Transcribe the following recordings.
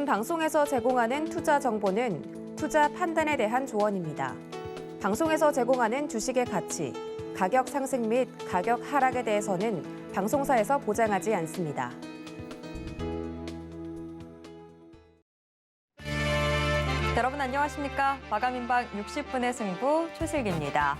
본 방송에서 제공하는 투자 정보는 투자 판단에 대한 조언입니다. 방송에서 제공하는 주식의 가치, 가격 상승 및 가격 하락에 대해서는 방송사에서 보장하지 않습니다. 여러분 안녕하십니까? 마감인방 60분의 승부 최슬기입니다.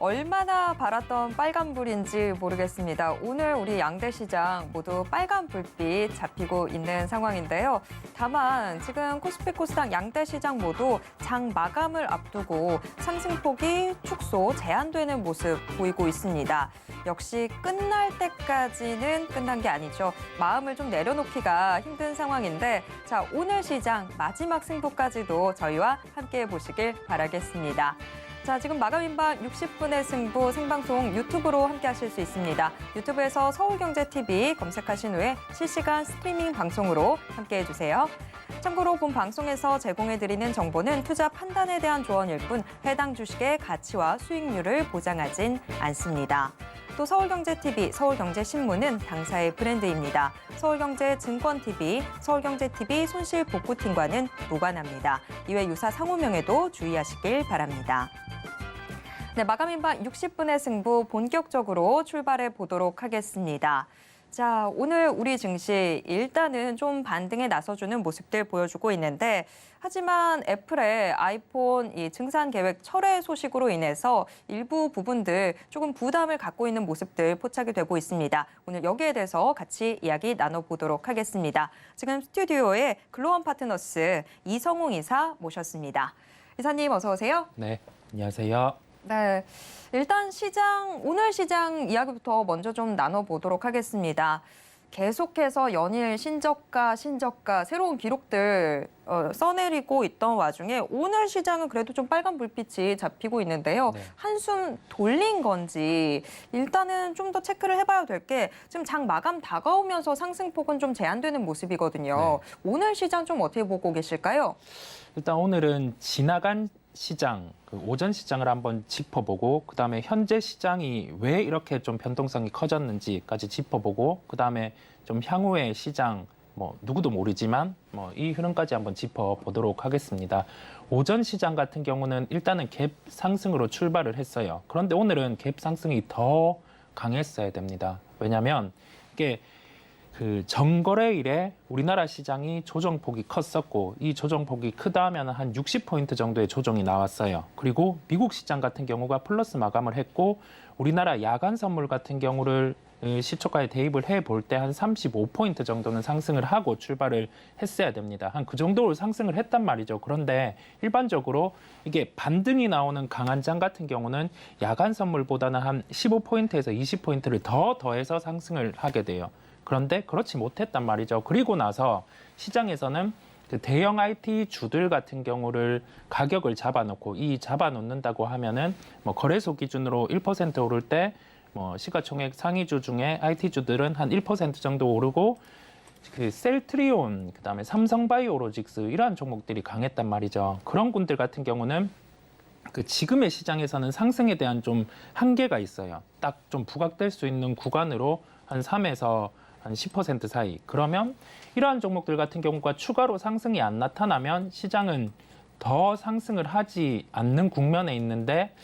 얼마나 바랐던 빨간불인지 모르겠습니다. 오늘 우리 양대 시장 모두 빨간 불빛 잡히고 있는 상황인데요. 다만 지금 코스피 코스닥 양대 시장 모두 장 마감을 앞두고 상승폭이 축소 제한되는 모습 보이고 있습니다. 역시 끝날 때까지는 끝난 게 아니죠. 마음을 좀 내려놓기가 힘든 상황인데 자, 오늘 시장 마지막 승부까지도 저희와 함께해 보시길 바라겠습니다. 자, 지금 마감인방 60분의 승부 생방송 유튜브로 함께 하실 수 있습니다. 유튜브에서 서울경제TV 검색하신 후에 실시간 스트리밍 방송으로 함께해 주세요. 참고로 본 방송에서 제공해드리는 정보는 투자 판단에 대한 조언일 뿐 해당 주식의 가치와 수익률을 보장하진 않습니다. 또 서울경제TV, 서울경제신문은 당사의 브랜드입니다. 서울경제증권TV, 서울경제TV 손실복구팀과는 무관합니다. 이외 유사 상호명에도 주의하시길 바랍니다. 네, 마감인방 60분의 승부 본격적으로 출발해 보도록 하겠습니다. 자, 오늘 우리 증시 일단은 좀 반등에 나서주는 모습들 보여주고 있는데 하지만 애플의 아이폰 이 증산 계획 철회 소식으로 인해서 일부 부분들 조금 부담을 갖고 있는 모습들 포착이 되고 있습니다. 오늘 여기에 대해서 같이 이야기 나눠보도록 하겠습니다. 지금 스튜디오에 글로원 파트너스 이성웅 이사 모셨습니다. 이사님 어서 오세요. 네, 안녕하세요. 네, 일단 오늘 시장 이야기부터 먼저 좀 나눠보도록 하겠습니다. 계속해서 연일 신저가, 새로운 기록들 써내리고 있던 와중에 오늘 시장은 그래도 좀 빨간 불빛이 잡히고 있는데요. 네. 한숨 돌린 건지 일단은 좀 더 체크를 해봐야 될 게 지금 장 마감 다가오면서 상승폭은 좀 제한되는 모습이거든요. 네. 오늘 시장 좀 어떻게 보고 계실까요? 일단 오늘은 지나간 시장, 오전 시장을 한번 짚어보고 그다음에 현재 시장이 왜 이렇게 좀 변동성이 커졌는지까지 짚어보고 그다음에 좀 향후의 시장 누구도 모르지만 이 흐름까지 한번 짚어보도록 하겠습니다. 오전 시장 같은 경우는 일단은 갭 상승으로 출발을 했어요. 그런데 오늘은 갭 상승이 더 강했어야 됩니다. 왜냐하면 이게 그 전거래일에 우리나라 시장이 조정폭이 컸었고 이 조정폭이 크다 하면 한 60포인트 정도의 조정이 나왔어요. 그리고 미국 시장 같은 경우가 플러스 마감을 했고 우리나라 야간 선물 같은 경우를 시초가에 대입을 해볼 때 한 35포인트 정도는 상승을 하고 출발을 했어야 됩니다. 한 그 정도로 상승을 했단 말이죠. 그런데 일반적으로 이게 반등이 나오는 강한 장 같은 경우는 야간 선물보다는 한 15포인트에서 20포인트를 더해서 상승을 하게 돼요. 그런데 그렇지 못했단 말이죠. 그리고 나서 시장에서는 그 대형 IT 주들 같은 경우를 가격을 잡아놓고 이 잡아놓는다고 하면은 거래소 기준으로 1% 오를 때 시가총액 상위주 중에 IT 주들은 한 1% 정도 오르고 그 셀트리온, 그다음에 삼성바이오로직스 이러한 종목들이 강했단 말이죠. 그런 군들 같은 경우는 그 지금의 시장에서는 상승에 대한 좀 한계가 있어요. 딱 좀 부각될 수 있는 구간으로 한 3에서 한 10% 사이. 그러면 이러한 종목들 같은 경우가 추가로 상승이 안 나타나면 시장은 더 상승을 하지 않는 국면에 있는데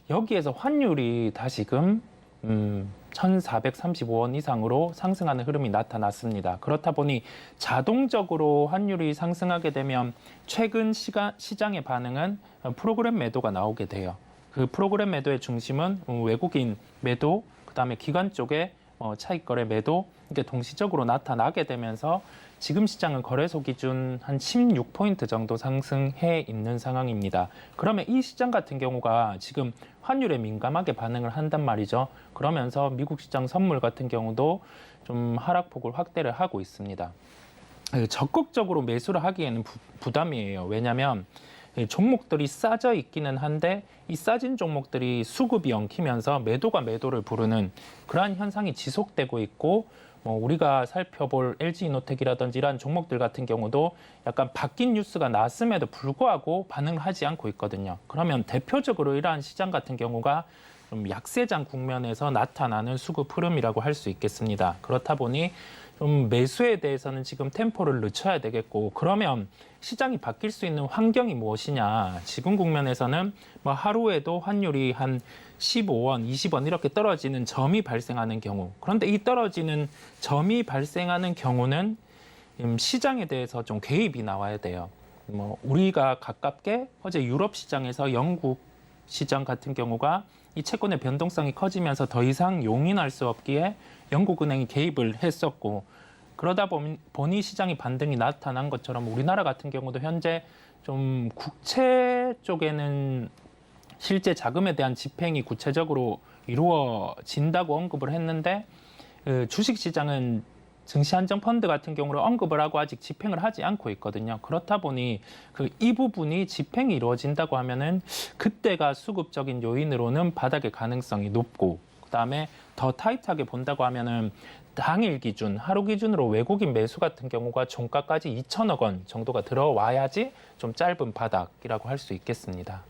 여기에서 환율이 다시금 1,435원 이상으로 상승하는 흐름이 나타났습니다. 그렇다 보니 자동적으로 환율이 상승하게 되면 최근 시장의 반응은 프로그램 매도가 나오게 돼요. 그 프로그램 매도의 중심은 외국인 매도, 그다음에 기관 쪽에 차익 거래 매도 이게 동시적으로 나타나게 되면서 지금 시장은 거래소 기준 한 16포인트 정도 상승해 있는 상황입니다. 그러면 이 시장 같은 경우가 지금 환율에 민감하게 반응을 한단 말이죠. 그러면서 미국 시장 선물 같은 경우도 좀 하락폭을 확대를 하고 있습니다. 적극적으로 매수를 하기에는 부담이에요. 왜냐하면 종목들이 싸져 있기는 한데 이 싸진 종목들이 수급이 엉키면서 매도가 매도를 부르는 그러한 현상이 지속되고 있고 우리가 살펴볼 LG이노텍이라든지 이러한 종목들 같은 경우도 약간 바뀐 뉴스가 나왔음에도 불구하고 반응을 하지 않고 있거든요. 그러면 대표적으로 이러한 시장 같은 경우가 좀 약세장 국면에서 나타나는 수급 흐름이라고 할 수 있겠습니다. 그렇다 보니 좀 매수에 대해서는 지금 템포를 늦춰야 되겠고, 그러면 시장이 바뀔 수 있는 환경이 무엇이냐. 지금 국면에서는 뭐 하루에도 환율이 한 15원, 20원 이렇게 떨어지는 점이 발생하는 경우. 그런데 이 떨어지는 점이 발생하는 경우는 시장에 대해서 좀 개입이 나와야 돼요. 뭐 우리가 가깝게 어제 유럽 시장에서 영국 시장 같은 경우가 이 채권의 변동성이 커지면서 더 이상 용인할 수 없기에 영국은행이 개입을 했었고, 그러다 보니 시장이 반등이 나타난 것처럼 우리나라 같은 경우도 현재 좀 국채 쪽에는 실제 자금에 대한 집행이 구체적으로 이루어진다고 언급을 했는데, 주식시장은 증시안정펀드 같은 경우로 언급을 하고 아직 집행을 하지 않고 있거든요. 그렇다 보니 이 부분이 집행이 이루어진다고 하면은 그때가 수급적인 요인으로는 바닥의 가능성이 높고, 그다음에 더 타이트하게 본다고 하면은 당일 기준, 하루 기준으로 외국인 매수 같은 경우가 종가까지 2천억 원 정도가 들어와야지 좀 짧은 바닥이라고 할 수 있겠습니다.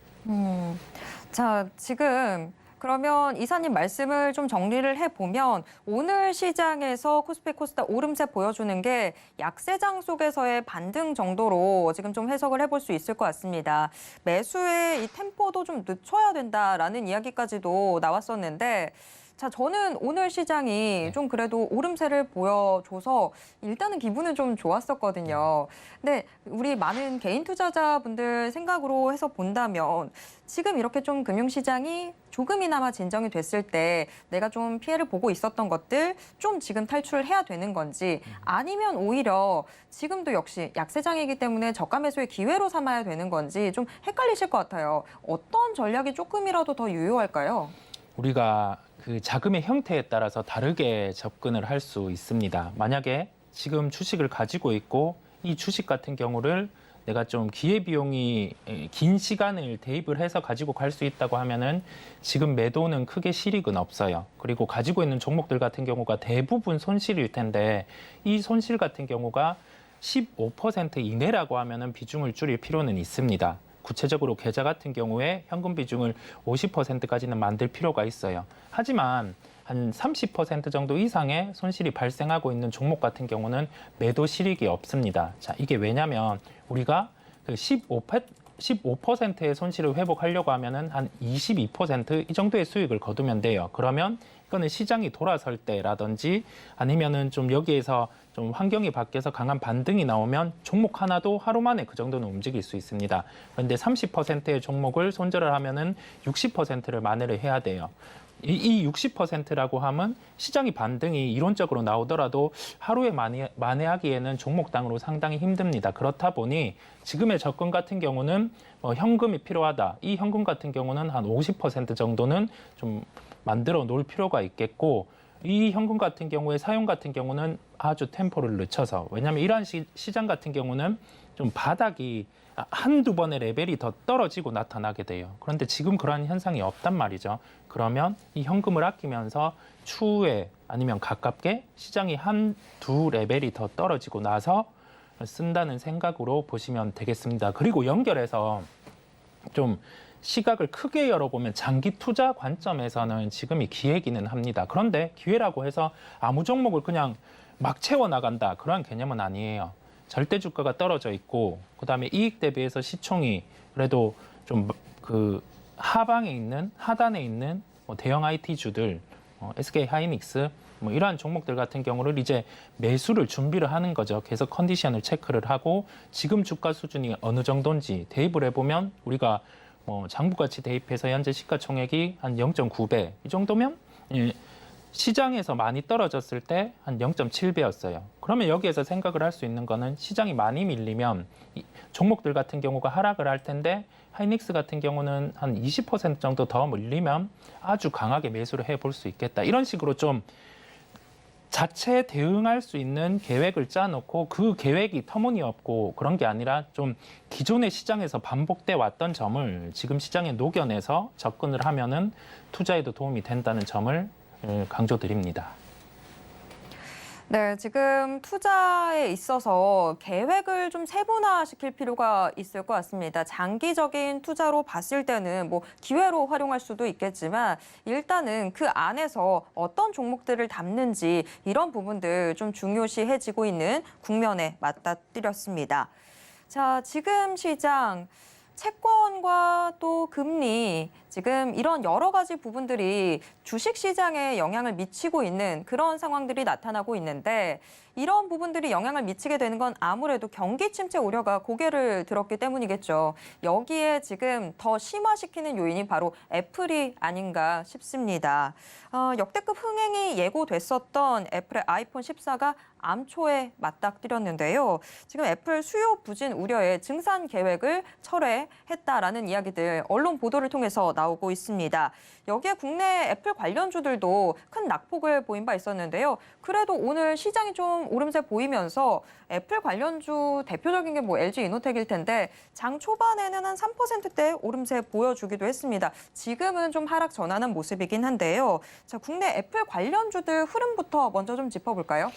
자, 지금 그러면 이사님 말씀을 좀 정리를 해보면 오늘 시장에서 코스피 코스닥 오름세 보여주는 게 약세장 속에서의 반등 정도로 지금 좀 해석을 해볼 수 있을 것 같습니다. 매수의 이 템포도 좀 늦춰야 된다라는 이야기까지도 나왔었는데, 자, 저는 오늘 시장이 좀 그래도 오름세를 보여줘서 일단은 기분은 좀 좋았었거든요. 근데 우리 많은 개인 투자자분들 생각으로 해서 본다면 지금 이렇게 좀 금융시장이 조금이나마 진정이 됐을 때 내가 좀 피해를 보고 있었던 것들 좀 지금 탈출을 해야 되는 건지, 아니면 오히려 지금도 역시 약세장이기 때문에 저가 매수의 기회로 삼아야 되는 건지 좀 헷갈리실 것 같아요. 어떤 전략이 조금이라도 더 유효할까요? 우리가 그 자금의 형태에 따라서 다르게 접근을 할 수 있습니다. 만약에 지금 주식을 가지고 있고 이 주식 같은 경우를 내가 좀 기회비용이 긴 시간을 대입을 해서 가지고 갈 수 있다고 하면은 지금 매도는 크게 실익은 없어요. 그리고 가지고 있는 종목들 같은 경우가 대부분 손실일 텐데, 이 손실 같은 경우가 15% 이내라고 하면은 비중을 줄일 필요는 있습니다. 구체적으로 계좌 같은 경우에 현금 비중을 50%까지는 만들 필요가 있어요. 하지만 한 30% 정도 이상의 손실이 발생하고 있는 종목 같은 경우는 매도 실익이 없습니다. 자, 이게 왜냐면 우리가 그 15%의 손실을 회복하려고 하면은 한 22% 이 정도의 수익을 거두면 돼요. 그러면 이거는 시장이 돌아설 때라든지 아니면은 좀 여기에서 좀 환경이 바뀌어서 강한 반등이 나오면 종목 하나도 하루 만에 그 정도는 움직일 수 있습니다. 그런데 30%의 종목을 손절을 하면은 60%를 만회를 해야 돼요. 이 60%라고 하면 시장이 반등이 이론적으로 나오더라도 하루에 만회하기에는 종목당으로 상당히 힘듭니다. 그렇다 보니 지금의 접근 같은 경우는 현금이 필요하다. 이 현금 같은 경우는 한 50% 정도는 좀 만들어 놓을 필요가 있겠고, 이 현금 같은 경우에 사용 같은 경우는 아주 템포를 늦춰서, 왜냐하면 이러한 시장 같은 경우는 좀 바닥이 한두 번의 레벨이 더 떨어지고 나타나게 돼요. 그런데 지금 그러한 현상이 없단 말이죠. 그러면 이 현금을 아끼면서 추후에 아니면 가깝게 시장이 한두 레벨이 더 떨어지고 나서 쓴다는 생각으로 보시면 되겠습니다. 그리고 연결해서 좀 시각을 크게 열어보면 장기 투자 관점에서는 지금이 기회기는 합니다. 그런데 기회라고 해서 아무 종목을 그냥 막 채워나간다, 그런 개념은 아니에요. 절대 주가가 떨어져 있고, 그다음에 이익 대비해서 시총이 그래도 좀 그 하방에 있는, 하단에 있는 뭐 대형 IT주들, SK 하이닉스 뭐 이러한 종목들 같은 경우를 이제 매수를 준비를 하는 거죠. 계속 컨디션을 체크를 하고 지금 주가 수준이 어느 정도인지 대입을 해보면, 우리가 장부가치 대입해서 현재 시가총액이 한 0.9배 이 정도면 시장에서 많이 떨어졌을 때 한 0.7배였어요. 그러면 여기에서 생각을 할 수 있는 거는, 시장이 많이 밀리면 종목들 같은 경우가 하락을 할 텐데 하이닉스 같은 경우는 한 20% 정도 더 밀리면 아주 강하게 매수를 해볼 수 있겠다. 이런 식으로 좀 자체 대응할 수 있는 계획을 짜놓고, 그 계획이 터무니없고 그런 게 아니라 좀 기존의 시장에서 반복돼 왔던 점을 지금 시장에 녹여내서 접근을 하면은 투자에도 도움이 된다는 점을 강조드립니다. 네, 지금 투자에 있어서 계획을 좀 세분화시킬 필요가 있을 것 같습니다. 장기적인 투자로 봤을 때는 뭐 기회로 활용할 수도 있겠지만 일단은 그 안에서 어떤 종목들을 담는지 이런 부분들 좀 중요시해지고 있는 국면에 맞닥뜨렸습니다. 자, 지금 시장 채권과 또 금리, 지금 이런 여러 가지 부분들이 주식 시장에 영향을 미치고 있는 그런 상황들이 나타나고 있는데 이런 부분들이 영향을 미치게 되는 건 아무래도 경기 침체 우려가 고개를 들었기 때문이겠죠. 여기에 지금 더 심화시키는 요인이 바로 애플이 아닌가 싶습니다. 역대급 흥행이 예고됐었던 애플의 아이폰 14가 암초에 맞닥뜨렸는데요. 지금 애플 수요 부진 우려에 증산 계획을 철회했다라는 이야기들 언론 보도를 통해서 나오고 있습니다. 여기에 국내 애플 관련주들도 큰 낙폭을 보인 바 있었는데요. 그래도 오늘 시장이 좀 오름세 보이면서 애플 관련주 대표적인 게 뭐 LG 이노텍일 텐데 장 초반에는 한 3%대 오름세 보여주기도 했습니다. 지금은 좀 하락 전환한 모습이긴 한데요. 자, 국내 애플 관련주들 흐름부터 먼저 좀 짚어볼까요?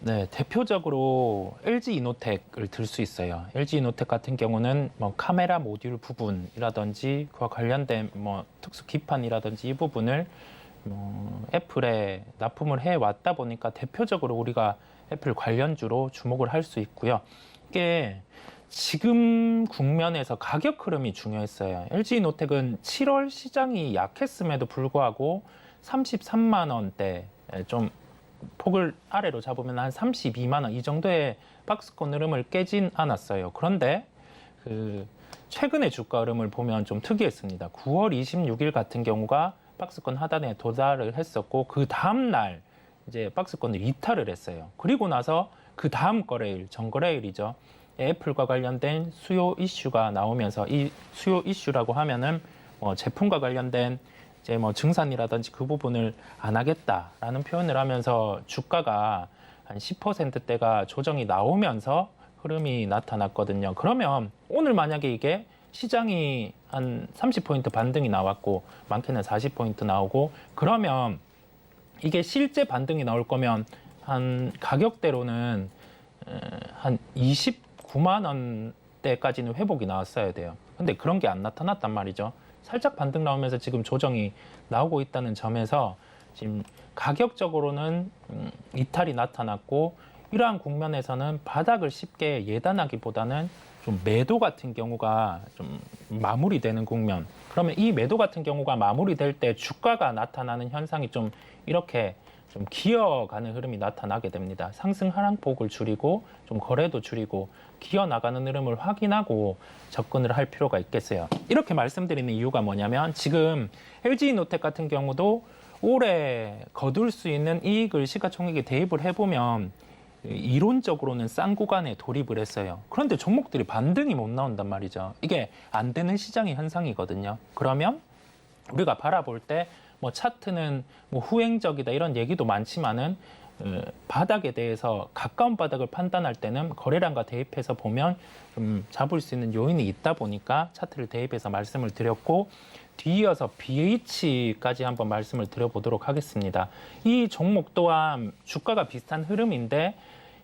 네, 대표적으로 LG 이노텍을 들 수 있어요. LG 이노텍 같은 경우는 뭐 카메라 모듈 부분이라든지 그와 관련된 뭐 특수 기판이라든지 이 부분을 애플에 납품을 해 왔다 보니까 대표적으로 우리가 애플 관련주로 주목을 할 수 있고요. 이게 지금 국면에서 가격 흐름이 중요했어요. LG 이노텍은 7월 시장이 약했음에도 불구하고 33만 원대 좀 폭을 아래로 잡으면 한 32만 원 이 정도의 박스권 흐름을 깨진 않았어요. 그런데 최근의 주가 흐름을 보면 좀 특이했습니다. 9월 26일 같은 경우가 박스권 하단에 도달을 했었고 그 다음 날 이제 박스권을 이탈을 했어요. 그리고 나서 그 다음 거래일, 전거래일이죠. 애플과 관련된 수요 이슈가 나오면서 이 수요 이슈라고 하면은 제품과 관련된 이제 뭐 증산이라든지 그 부분을 안 하겠다라는 표현을 하면서 주가가 한 10%대가 조정이 나오면서 흐름이 나타났거든요. 그러면 오늘 만약에 이게 시장이 한 30포인트 반등이 나왔고 많게는 40포인트 나오고 그러면 이게 실제 반등이 나올 거면 한 가격대로는 한 29만 원대까지는 회복이 나왔어야 돼요. 근데 그런 게 안 나타났단 말이죠. 살짝 반등 나오면서 지금 조정이 나오고 있다는 점에서 지금 가격적으로는 이탈이 나타났고 이러한 국면에서는 바닥을 쉽게 예단하기보다는 좀 매도 같은 경우가 좀 마무리되는 국면. 그러면 이 매도 같은 경우가 마무리될 때 주가가 나타나는 현상이 좀 이렇게 좀 기어가는 흐름이 나타나게 됩니다. 상승 하락폭을 줄이고 좀 거래도 줄이고 기어 나가는 흐름을 확인하고 접근을 할 필요가 있겠어요. 이렇게 말씀드리는 이유가 뭐냐면 지금 LG이노텍 같은 경우도 올해 거둘 수 있는 이익을 시가총액에 대입을 해보면 이론적으로는 싼 구간에 돌입을 했어요. 그런데 종목들이 반등이 못 나온단 말이죠. 이게 안 되는 시장의 현상이거든요. 그러면 우리가 바라볼 때 뭐 차트는 뭐 후행적이다 이런 얘기도 많지만은 바닥에 대해서 가까운 바닥을 판단할 때는 거래량과 대입해서 보면 좀 잡을 수 있는 요인이 있다 보니까 차트를 대입해서 말씀을 드렸고 뒤이어서 BH까지 한번 말씀을 드려보도록 하겠습니다. 이 종목 또한 주가가 비슷한 흐름인데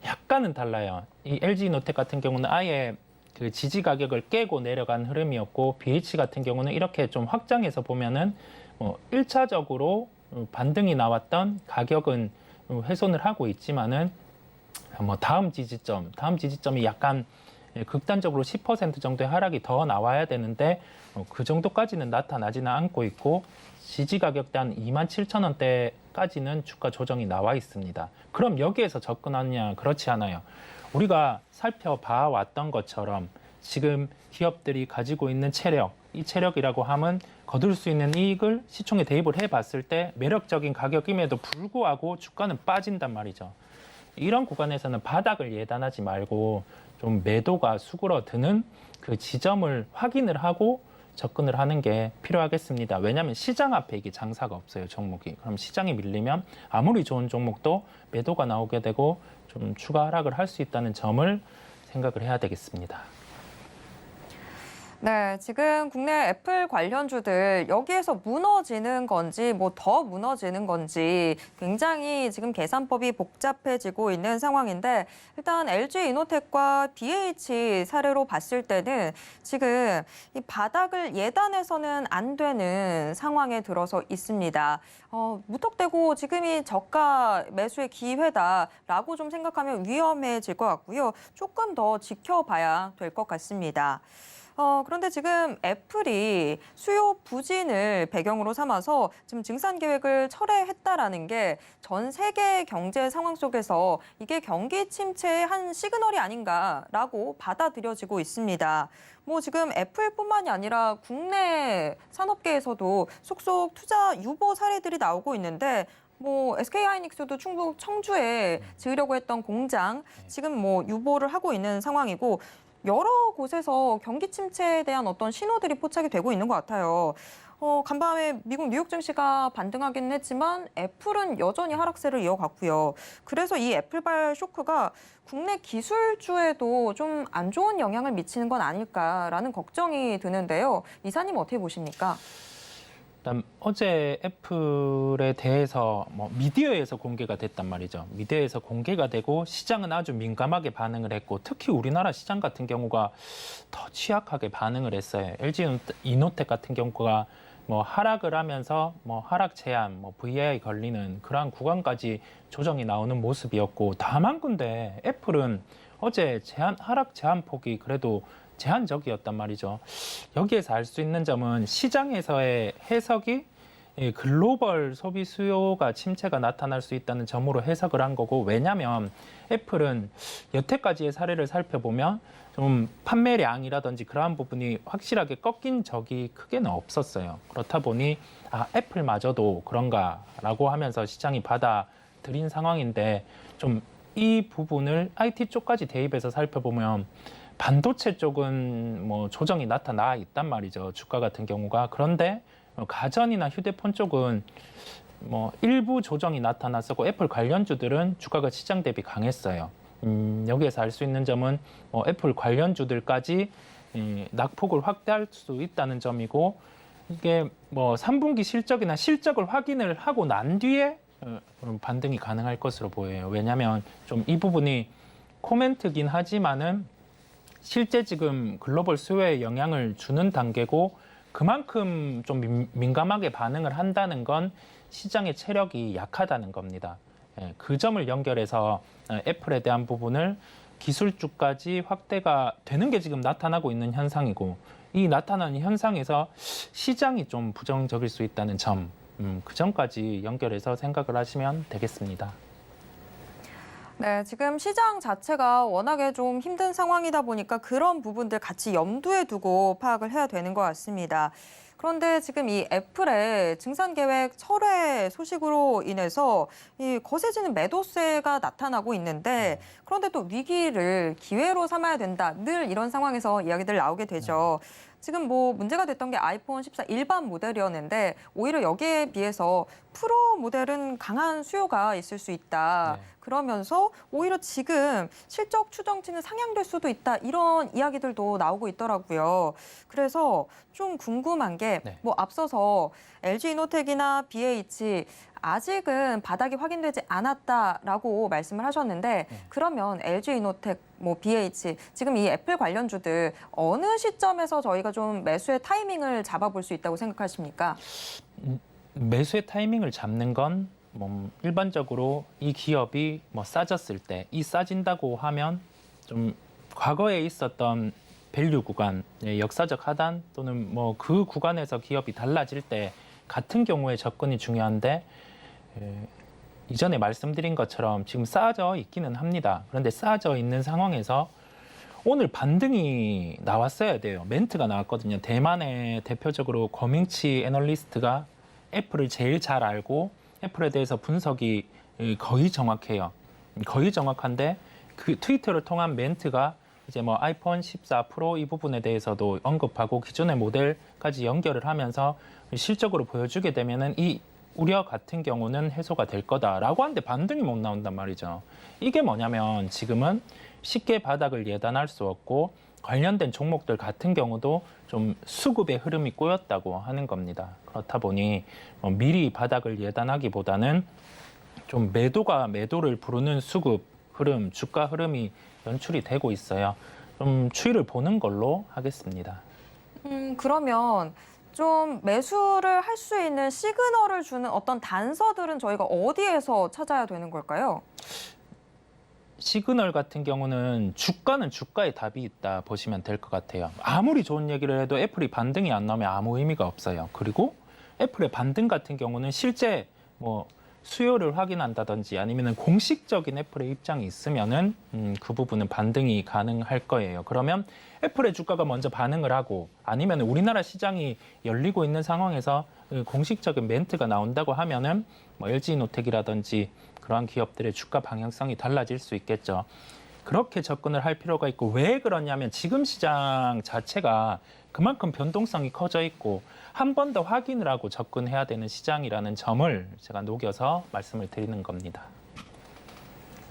약간은 달라요. 이 LG이노텍 같은 경우는 아예 그 지지 가격을 깨고 내려간 흐름이었고 BH 같은 경우는 이렇게 좀 확장해서 보면은 1차적으로 반등이 나왔던 가격은 훼손을 하고 있지만은 다음 지지점이 약간 극단적으로 10% 정도의 하락이 더 나와야 되는데 그 정도까지는 나타나지는 않고 있고 지지 가격대 한 27,000원대까지는 주가 조정이 나와 있습니다. 그럼 여기에서 접근하느냐? 그렇지 않아요. 우리가 살펴봐 왔던 것처럼 지금 기업들이 가지고 있는 체력, 이 체력이라고 하면 거둘 수 있는 이익을 시총에 대입을 해봤을 때 매력적인 가격임에도 불구하고 주가는 빠진단 말이죠. 이런 구간에서는 바닥을 예단하지 말고 좀 매도가 수그러드는 그 지점을 확인을 하고 접근을 하는 게 필요하겠습니다. 왜냐하면 시장 앞에 이게 장사가 없어요, 종목이. 그럼 시장이 밀리면 아무리 좋은 종목도 매도가 나오게 되고 좀 추가 하락을 할 수 있다는 점을 생각을 해야 되겠습니다. 네, 지금 국내 애플 관련주들 여기에서 무너지는 건지 뭐 더 무너지는 건지 굉장히 지금 계산법이 복잡해지고 있는 상황인데 일단 LG 이노텍과 BH 사례로 봤을 때는 지금 이 바닥을 예단해서는 안 되는 상황에 들어서 있습니다. 무턱대고 지금이 저가 매수의 기회다라고 좀 생각하면 위험해질 것 같고요. 조금 더 지켜봐야 될 것 같습니다. 그런데 지금 애플이 수요 부진을 배경으로 삼아서 지금 증산 계획을 철회했다라는 게 전 세계 경제 상황 속에서 이게 경기 침체의 한 시그널이 아닌가라고 받아들여지고 있습니다. 뭐 지금 애플뿐만이 아니라 국내 산업계에서도 속속 투자 유보 사례들이 나오고 있는데 뭐 SK하이닉스도 충북 청주에 지으려고 했던 공장 지금 뭐 유보를 하고 있는 상황이고 여러 곳에서 경기 침체에 대한 어떤 신호들이 포착이 되고 있는 것 같아요. 간밤에 미국 뉴욕 증시가 반등하기는 했지만 애플은 여전히 하락세를 이어갔고요. 그래서 이 애플발 쇼크가 국내 기술주에도 좀 안 좋은 영향을 미치는 건 아닐까라는 걱정이 드는데요. 이사님 어떻게 보십니까? 일단 어제 애플에 대해서 미디어에서 공개가 됐단 말이죠. 미디어에서 공개가 되고 시장은 아주 민감하게 반응을 했고 특히 우리나라 시장 같은 경우가 더 취약하게 반응을 했어요. LG 이노텍 같은 경우가 하락을 하면서 하락 제한, VI 걸리는 그러한 구간까지 조정이 나오는 모습이었고 다만 근데 애플은 어제 하락 제한 폭이 그래도 제한적이었단 말이죠. 여기에서 알 수 있는 점은 시장에서의 해석이 글로벌 소비 수요가 침체가 나타날 수 있다는 점으로 해석을 한 거고 왜냐하면 애플은 여태까지의 사례를 살펴보면 좀 판매량이라든지 그러한 부분이 확실하게 꺾인 적이 크게는 없었어요. 그렇다 보니 애플마저도 그런가라고 하면서 시장이 받아들인 상황인데 좀 이 부분을 IT 쪽까지 대입해서 살펴보면 반도체 쪽은 조정이 나타나 있단 말이죠. 주가 같은 경우가. 그런데 가전이나 휴대폰 쪽은 일부 조정이 나타났었고 애플 관련주들은 주가가 시장 대비 강했어요. 여기에서 알 수 있는 점은 애플 관련주들까지 낙폭을 확대할 수 있다는 점이고 이게 3분기 실적이나 실적을 확인을 하고 난 뒤에 반등이 가능할 것으로 보여요. 왜냐하면 좀 이 부분이 코멘트긴 하지만은 실제 지금 글로벌 수요에 영향을 주는 단계고 그만큼 좀 민감하게 반응을 한다는 건 시장의 체력이 약하다는 겁니다. 그 점을 연결해서 애플에 대한 부분을 기술주까지 확대가 되는 게 지금 나타나고 있는 현상이고 이 나타나는 현상에서 시장이 좀 부정적일 수 있다는 점, 그 점까지 연결해서 생각을 하시면 되겠습니다. 네, 지금 시장 자체가 워낙에 좀 힘든 상황이다 보니까 그런 부분들 같이 염두에 두고 파악을 해야 되는 것 같습니다. 그런데 지금 이 애플의 증산 계획 철회 소식으로 인해서 이 거세지는 매도세가 나타나고 있는데 그런데 또 위기를 기회로 삼아야 된다. 늘 이런 상황에서 이야기들 나오게 되죠. 지금 문제가 됐던 게 아이폰 14 일반 모델이었는데 오히려 여기에 비해서 프로 모델은 강한 수요가 있을 수 있다. 네. 그러면서 오히려 지금 실적 추정치는 상향될 수도 있다. 이런 이야기들도 나오고 있더라고요. 그래서 좀 궁금한 게 앞서서 LG이노텍이나 BH 아직은 바닥이 확인되지 않았다라고 말씀을 하셨는데 그러면 LG이노텍, BH 지금 이 애플 관련주들 어느 시점에서 저희가 좀 매수의 타이밍을 잡아볼 수 있다고 생각하십니까? 매수의 타이밍을 잡는 건 일반적으로 이 기업이 싸졌을 때, 이 싸진다고 하면 좀 과거에 있었던 밸류 구간, 역사적 하단 또는 그 구간에서 기업이 달라질 때 같은 경우에 접근이 중요한데 이전에 말씀드린 것처럼 지금 쌓아져 있기는 합니다. 그런데 쌓아져 있는 상황에서 오늘 반등이 나왔어야 돼요. 멘트가 나왔거든요. 대만의 대표적으로 거밍치 애널리스트가 애플을 제일 잘 알고 애플에 대해서 분석이 거의 정확해요. 거의 정확한데 그 트위터를 통한 멘트가 이제 아이폰 14 프로 이 부분에 대해서도 언급하고 기존의 모델까지 연결을 하면서 실적으로 보여주게 되면은 이 우려 같은 경우는 해소가 될 거다라고 하는데 반등이 못 나온단 말이죠. 이게 뭐냐면 지금은 쉽게 바닥을 예단할 수 없고 관련된 종목들 같은 경우도 좀 수급의 흐름이 꼬였다고 하는 겁니다. 그렇다 보니 미리 바닥을 예단하기보다는 좀 매도가 매도를 부르는 수급 흐름, 주가 흐름이 연출이 되고 있어요. 좀 추이를 보는 걸로 하겠습니다. 그러면 좀 매수를 할 수 있는 시그널을 주는 어떤 단서들은 저희가 어디에서 찾아야 되는 걸까요? 시그널 같은 경우는 주가는 주가에 답이 있다 보시면 될 것 같아요. 아무리 좋은 얘기를 해도 애플이 반등이 안 나오면 아무 의미가 없어요. 그리고 애플의 반등 같은 경우는 실제 뭐 수요를 확인한다든지 아니면은 공식적인 애플의 입장이 있으면은 그 부분은 반등이 가능할 거예요. 그러면 애플의 주가가 먼저 반응을 하고 아니면 우리나라 시장이 열리고 있는 상황에서 공식적인 멘트가 나온다고 하면은 뭐 LG노텍이라든지 그러한 기업들의 주가 방향성이 달라질 수 있겠죠. 그렇게 접근을 할 필요가 있고 왜 그러냐면 지금 시장 자체가 그만큼 변동성이 커져 있고 한 번 더 확인을 하고 접근해야 되는 시장이라는 점을 제가 녹여서 말씀을 드리는 겁니다.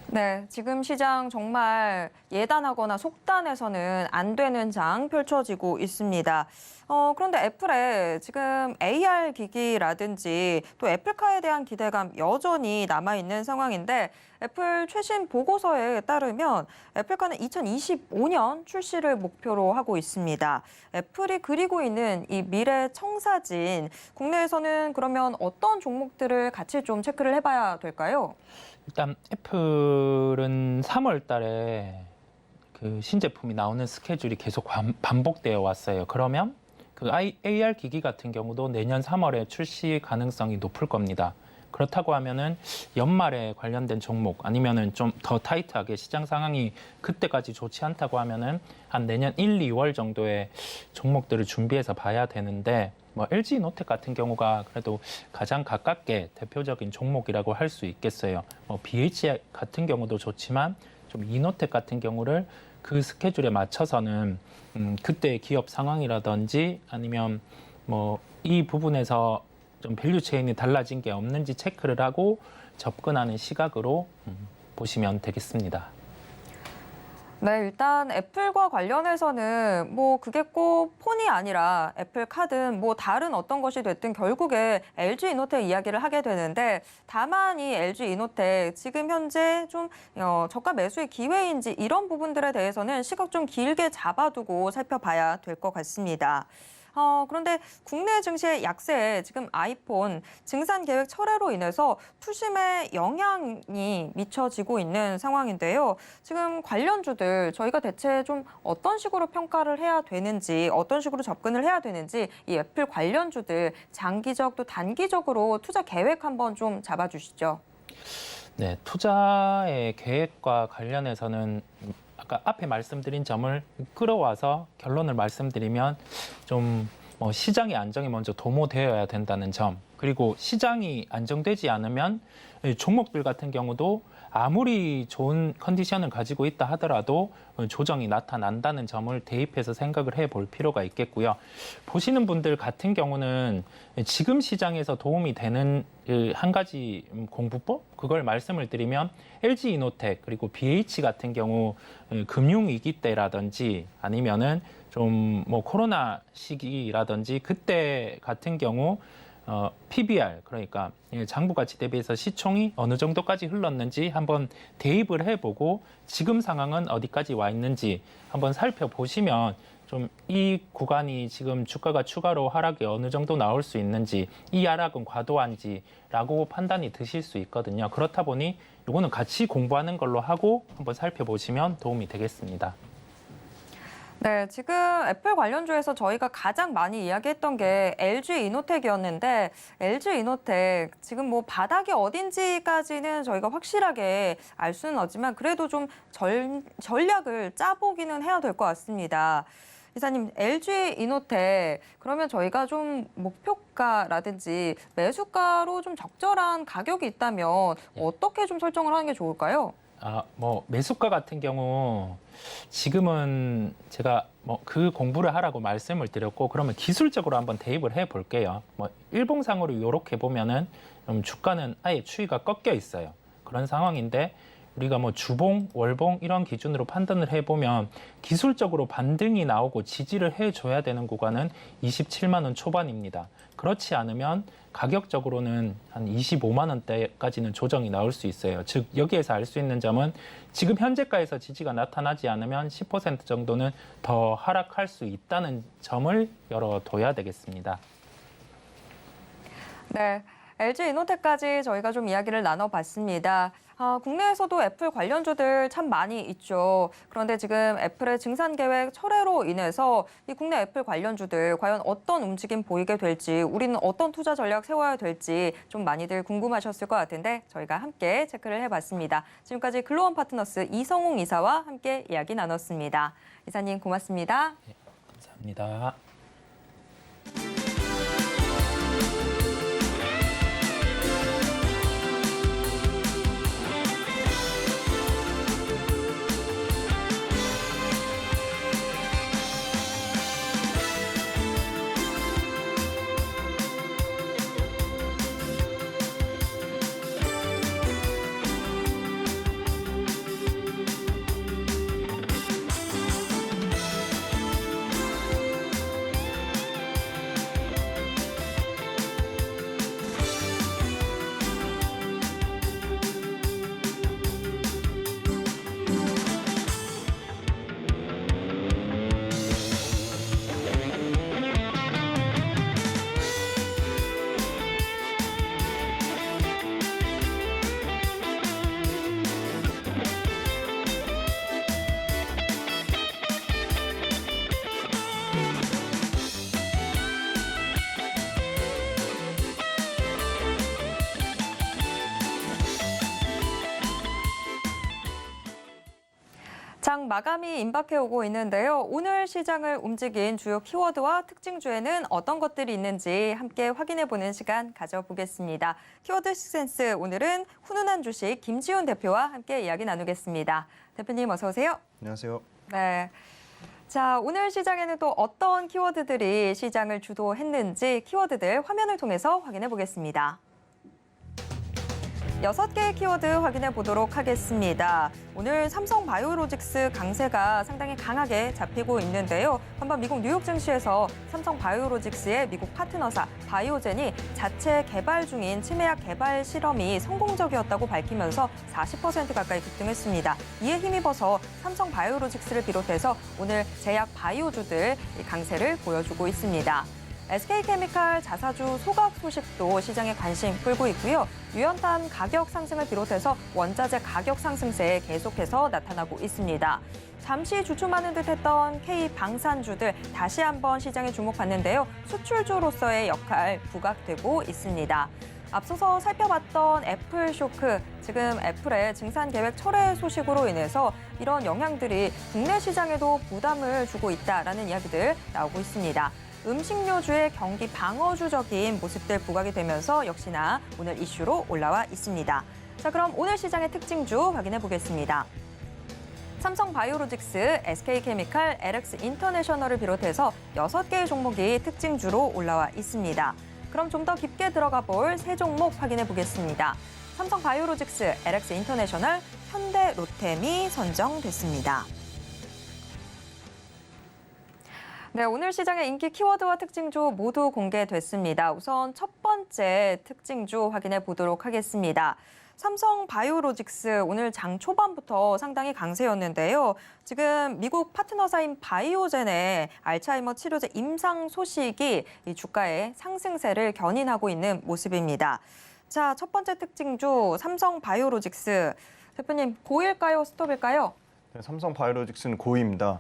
네, 지금 시장 정말 예단하거나 속단해서는 안 되는 장 펼쳐지고 있습니다. 그런데 애플에 지금 AR 기기라든지 또 애플카에 대한 기대감 여전히 남아있는 상황인데 애플 최신 보고서에 따르면 애플카는 2025년 출시를 목표로 하고 있습니다. 애플이 그리고 있는 이 미래 청사진, 국내에서는 그러면 어떤 종목들을 같이 좀 체크를 해봐야 될까요? 일단 애플은 3월 달에 그 신제품이 나오는 스케줄이 계속 반복되어 왔어요. 그러면 그 AR 기기 같은 경우도 내년 3월에 출시 가능성이 높을 겁니다. 그렇다고 하면은 연말에 관련된 종목 아니면은 좀 더 타이트하게 시장 상황이 그때까지 좋지 않다고 하면은 한 내년 1, 2월 정도의 종목들을 준비해서 봐야 되는데 뭐 LG노텍 같은 경우가 그래도 가장 가깝게 대표적인 종목이라고 할 수 있겠어요. 뭐 BH 같은 경우도 좋지만 좀 이노텍 같은 경우를 그 스케줄에 맞춰서는 그때 기업 상황이라든지 아니면 뭐 이 부분에서 좀 밸류 체인이 달라진 게 없는지 체크를 하고 접근하는 시각으로 보시면 되겠습니다. 네, 일단 애플과 관련해서는 뭐 그게 꼭 폰이 아니라 애플 카든 뭐 다른 어떤 것이 됐든 결국에 LG 이노텍 이야기를 하게 되는데 다만 이 LG 이노텍 지금 현재 좀 저가 매수의 기회인지 이런 부분들에 대해서는 시각 좀 길게 잡아두고 살펴봐야 될 것 같습니다. 그런데 국내 증시의 약세에 지금 아이폰 증산 계획 철회로 인해서 투심에 영향이 미쳐지고 있는 상황인데요. 지금 관련주들 저희가 대체 좀 어떤 식으로 평가를 해야 되는지, 어떤 식으로 접근을 해야 되는지 이 애플 관련주들 장기적 또 단기적으로 투자 계획 한번 좀 잡아주시죠. 네, 투자의 계획과 관련해서는 아까 앞에 말씀드린 점을 끌어와서 결론을 말씀드리면 좀 뭐 시장의 안정이 먼저 도모되어야 된다는 점, 그리고 시장이 안정되지 않으면 종목들 같은 경우도 아무리 좋은 컨디션을 가지고 있다 하더라도 조정이 나타난다는 점을 대입해서 생각을 해볼 필요가 있겠고요. 보시는 분들 같은 경우는 지금 시장에서 도움이 되는 한 가지 공부법? 그걸 말씀을 드리면 LG이노텍 그리고 BH 같은 경우 금융위기 때라든지 아니면은 좀 뭐 코로나 시기라든지 그때 같은 경우 PBR 그러니까 장부 가치 대비해서 시총이 어느 정도까지 흘렀는지 한번 대입을 해보고 지금 상황은 어디까지 와 있는지 한번 살펴보시면 좀 이 구간이 지금 주가가 추가로 하락이 어느 정도 나올 수 있는지 이 하락은 과도한지라고 판단이 드실 수 있거든요. 그렇다 보니 이거는 같이 공부하는 걸로 하고 한번 살펴보시면 도움이 되겠습니다. 네, 지금 애플 관련주에서 저희가 가장 많이 이야기했던 게 LG 이노텍이었는데 LG 이노텍 지금 뭐 바닥이 어딘지까지는 저희가 확실하게 알 수는 없지만 그래도 좀 전략을 짜보기는 해야 될 것 같습니다. 이사님, LG 이노텍 그러면 저희가 좀 목표가라든지 매수가로 좀 적절한 가격이 있다면 어떻게 좀 설정을 하는 게 좋을까요? 뭐 매수가 같은 경우 지금은 제가 뭐 그 공부를 하라고 말씀을 드렸고 그러면 기술적으로 한번 대입을 해 볼게요. 뭐 일봉상으로 이렇게 보면은 주가는 아예 추이가 꺾여 있어요. 그런 상황인데 우리가 뭐 주봉, 월봉 이런 기준으로 판단을 해보면 기술적으로 반등이 나오고 지지를 해줘야 되는 구간은 27만 원 초반입니다. 그렇지 않으면 가격적으로는 한 25만 원대까지는 조정이 나올 수 있어요. 즉 여기에서 알 수 있는 점은 지금 현재가에서 지지가 나타나지 않으면 10% 정도는 더 하락할 수 있다는 점을 열어둬야 되겠습니다. 네, LG 이노텍까지 저희가 좀 이야기를 나눠봤습니다. 국내에서도 애플 관련주들 참 많이 있죠. 그런데 지금 애플의 증산 계획 철회로 인해서 이 국내 애플 관련주들 과연 어떤 움직임 보이게 될지, 우리는 어떤 투자 전략 세워야 될지 좀 많이들 궁금하셨을 것 같은데 저희가 함께 체크를 해봤습니다. 지금까지 글로원 파트너스 이성웅 이사와 함께 이야기 나눴습니다. 이사님 고맙습니다. 네, 감사합니다. 장 마감이 임박해 오고 있는데요. 오늘 시장을 움직인 주요 키워드와 특징주에는 어떤 것들이 있는지 함께 확인해보는 시간 가져보겠습니다. 키워드 식센스, 오늘은 훈훈한 주식 김지훈 대표와 함께 이야기 나누겠습니다. 대표님 어서 오세요. 안녕하세요. 네. 자, 오늘 시장에는 또 어떤 키워드들이 시장을 주도했는지 키워드들 화면을 통해서 확인해 보겠습니다. 6개의 키워드 확인해 보도록 하겠습니다. 오늘 삼성 바이오로직스 강세가 상당히 강하게 잡히고 있는데요. 한번 미국 뉴욕 증시에서 삼성 바이오로직스의 미국 파트너사 바이오젠이 자체 개발 중인 치매약 개발 실험이 성공적이었다고 밝히면서 40% 가까이 급등했습니다. 이에 힘입어서 삼성 바이오로직스를 비롯해서 오늘 제약 바이오주들 강세를 보여주고 있습니다. SK케미칼 자사주 소각 소식도 시장에 관심 끌고 있고요. 유연탄 가격 상승을 비롯해서 원자재 가격 상승세 계속해서 나타나고 있습니다. 잠시 주춤하는 듯했던 K방산주들 다시 한번 시장에 주목받는데요. 수출주로서의 역할 부각되고 있습니다. 앞서서 살펴봤던 애플 쇼크, 지금 애플의 증산 계획 철회 소식으로 인해서 이런 영향들이 국내 시장에도 부담을 주고 있다라는 이야기들 나오고 있습니다. 음식료주의 경기 방어주적인 모습들 부각이 되면서 역시나 오늘 이슈로 올라와 있습니다. 자, 그럼 오늘 시장의 특징주 확인해 보겠습니다. 삼성 바이오로직스, SK케미칼, LX 인터내셔널을 비롯해서 6개의 종목이 특징주로 올라와 있습니다. 그럼 좀 더 깊게 들어가 볼 세 종목 확인해 보겠습니다. 삼성 바이오로직스, LX 인터내셔널, 현대 롯템이 선정됐습니다. 네, 오늘 시장의 인기 키워드와 특징주 모두 공개됐습니다. 우선 첫 번째 특징주 확인해 보도록 하겠습니다. 삼성 바이오로직스 오늘 장 초반부터 상당히 강세였는데요. 지금 미국 파트너사인 바이오젠의 알츠하이머 치료제 임상 소식이 이 주가의 상승세를 견인하고 있는 모습입니다. 자, 첫 번째 특징주 삼성 바이오로직스. 대표님, 고일까요? 스톱일까요? 네, 삼성 바이오로직스는 고위입니다.